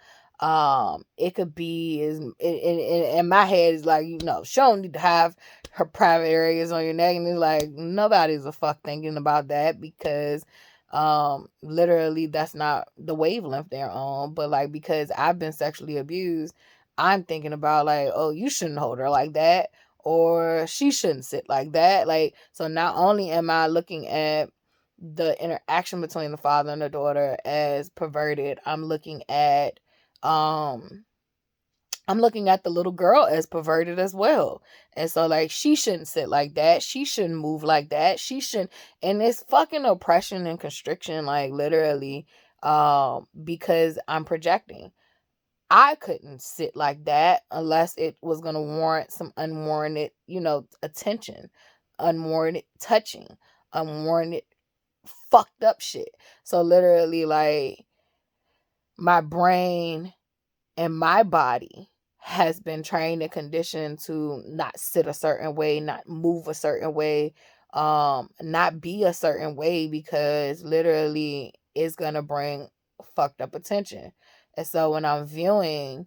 It could be, is in my head is like, she don't need to have her private areas on your neck, and it's like nobody's a fuck thinking about that, because literally that's not the wavelength they're on. But like, because I've been sexually abused, I'm thinking about like, oh, you shouldn't hold her like that, or she shouldn't sit like that. Like, so not only am I looking at the interaction between the father and the daughter as perverted, I'm looking at the little girl as perverted as well. And so, like, she shouldn't sit like that. She shouldn't move like that. She shouldn't. And it's fucking oppression and constriction, like, literally, because I'm projecting. I couldn't sit like that unless it was going to warrant some unwarranted, attention, unwarranted touching, unwarranted fucked up shit. So literally, like, my brain and my body has been trained and conditioned to not sit a certain way, not move a certain way, not be a certain way, because literally it's gonna bring fucked up attention. And so when I'm viewing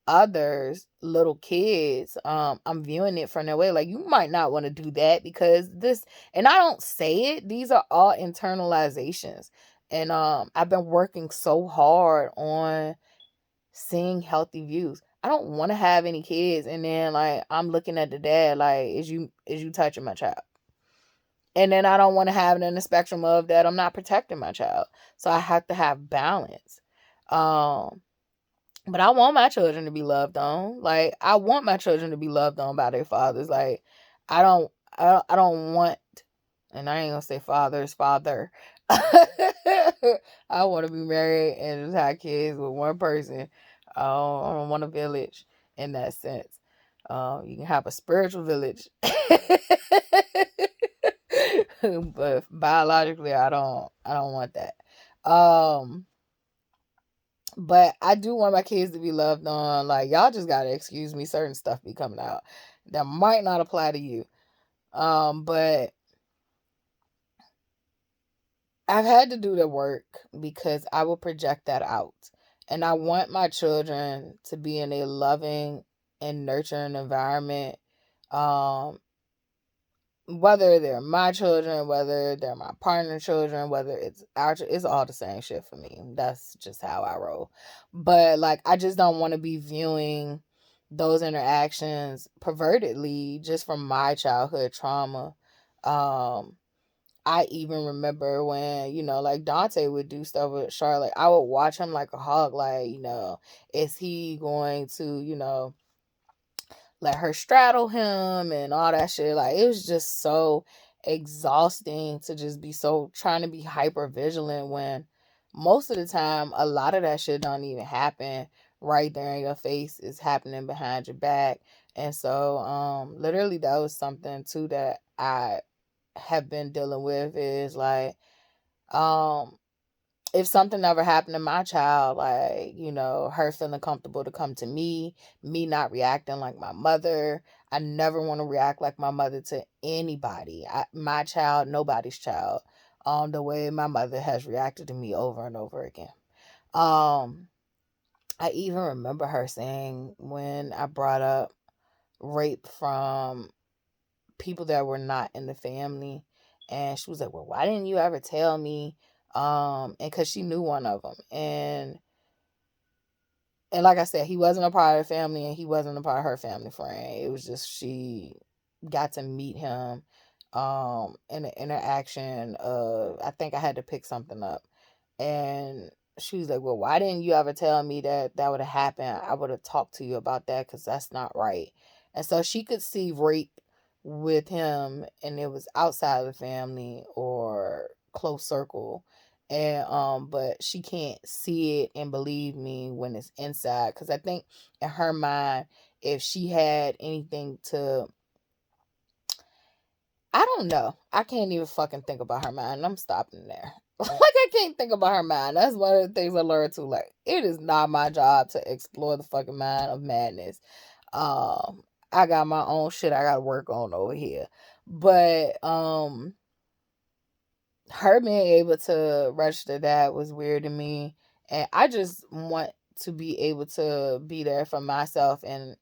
others, little kids, I'm viewing it from their way. Like, you might not want to do that because this, and I don't say it, these are all internalizations. And I've been working so hard on seeing healthy views. I don't want to have any kids, and then like I'm looking at the dad like, is you touching my child? And then I don't want to have it in the spectrum of that I'm not protecting my child. So I have to have balance. But I want my children to be loved on. Like, I want my children to be loved on by their fathers. Like, I don't want, and I ain't gonna say father's father. I want to be married and just have kids with one person. I don't want a village in that sense. You can have a spiritual village, but biologically, I don't want that. But I do want my kids to be loved on. Like, y'all just gotta excuse me. Certain stuff be coming out that might not apply to you. But I've had to do the work because I will project that out. And I want my children to be in a loving and nurturing environment. Um, whether they're my children, whether they're my partner children, whether it's it's all the same shit for me. That's just how I roll. But like, I just don't want to be viewing those interactions pervertedly just from my childhood trauma. Um, I even remember when, like Dante would do stuff with Charlotte. I would watch him like a hog, like, is he going to, let her straddle him and all that shit. Like, it was just so exhausting to just be so trying to be hyper vigilant when most of the time a lot of that shit don't even happen right there in your face. It's happening behind your back. And so literally that was something too that I have been dealing with, is like, um if something ever happened to my child, like, her feeling comfortable to come to me not reacting like my mother. I never want to react like my mother to anybody. My child, nobody's child. The way my mother has reacted to me over and over again. Um, I even remember her saying when I brought up rape from people that were not in the family, and she was like, well, why didn't you ever tell me? And because she knew one of them, and like I said, he wasn't a part of the family and he wasn't a part of her family friend. It was just she got to meet him in an interaction of, I think I had to pick something up. And she was like, well, why didn't you ever tell me that would have happened? I would have talked to you about that because that's not right. And so she could see rape with him, and it was outside of the family or close circle, and but she can't see it and believe me when it's inside, because I think in her mind, if she had anything to, I don't know, I can't even fucking think about her mind. I'm stopping there. Like, I can't think about her mind. That's one of the things I learned too. Like, it is not my job to explore the fucking mind of madness. um I got my own shit I gotta work on over here. But her being able to register that was weird to me, and I just want to be able to be there for myself and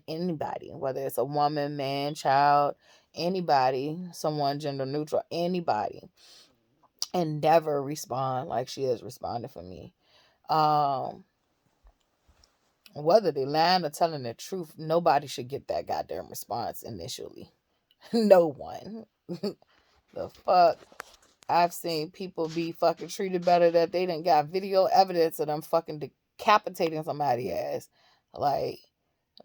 anybody, whether it's a woman, man, child, anybody, someone gender neutral, anybody, and never respond like she has responded for me. um Whether they lying or telling the truth, nobody should get that goddamn response initially. No one. The fuck? I've seen people be fucking treated better that they didn't got video evidence of them fucking decapitating somebody's ass. Like,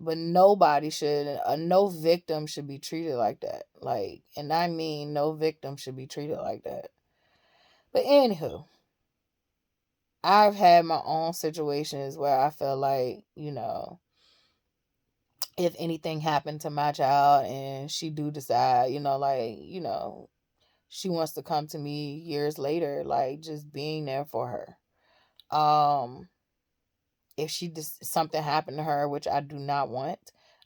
but nobody should, no victim should be treated like that. Like, and I mean, no victim should be treated like that. But anywho, I've had my own situations where I feel like, if anything happened to my child and she do decide, like, she wants to come to me years later, like, just being there for her. If she just something happened to her, which I do not want,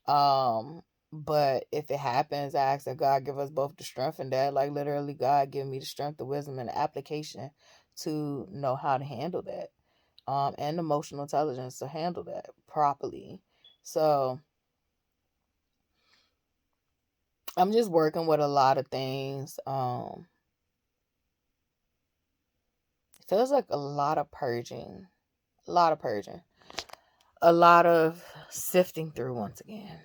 but if it happens, I ask that God give us both the strength, and that, like, literally, God give me the strength, the wisdom, and the application to know how to handle that, and emotional intelligence to handle that properly. So I'm just working with a lot of things. It feels like a lot of purging, a lot of purging, a lot of sifting through once again.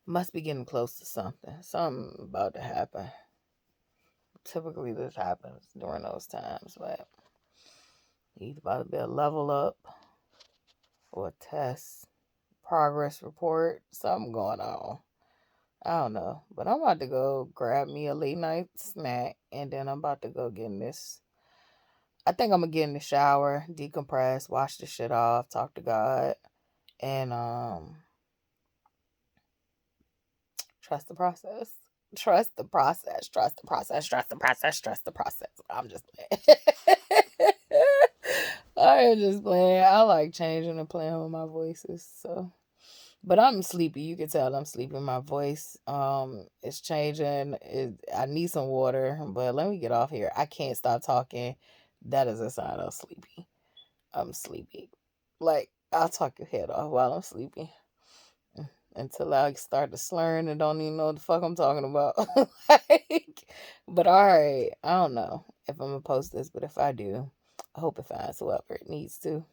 Must be getting close to something. Something about to happen. Typically, this happens during those times, but either about to be a level up or a test, progress report, something going on. I don't know, but I'm about to go grab me a late night snack, and then I'm about to go get in this. I think I'm gonna get in the shower, decompress, wash the shit off, talk to God, and trust the process. Trust the process. Trust the process. Trust the process. Trust the process. I'm just playing. I am just playing. I like changing and playing with my voices. So, but I'm sleepy. You can tell I'm sleepy. My voice, is changing. I need some water. But let me get off here. I can't stop talking. That is a sign I'm sleepy. I'm sleepy. Like, I'll talk your head off while I'm sleepy. until I start to slurring and don't even know what the fuck I'm talking about. Like, but all right, I don't know if I'm gonna post this, but if I do, I hope it finds whoever it needs to.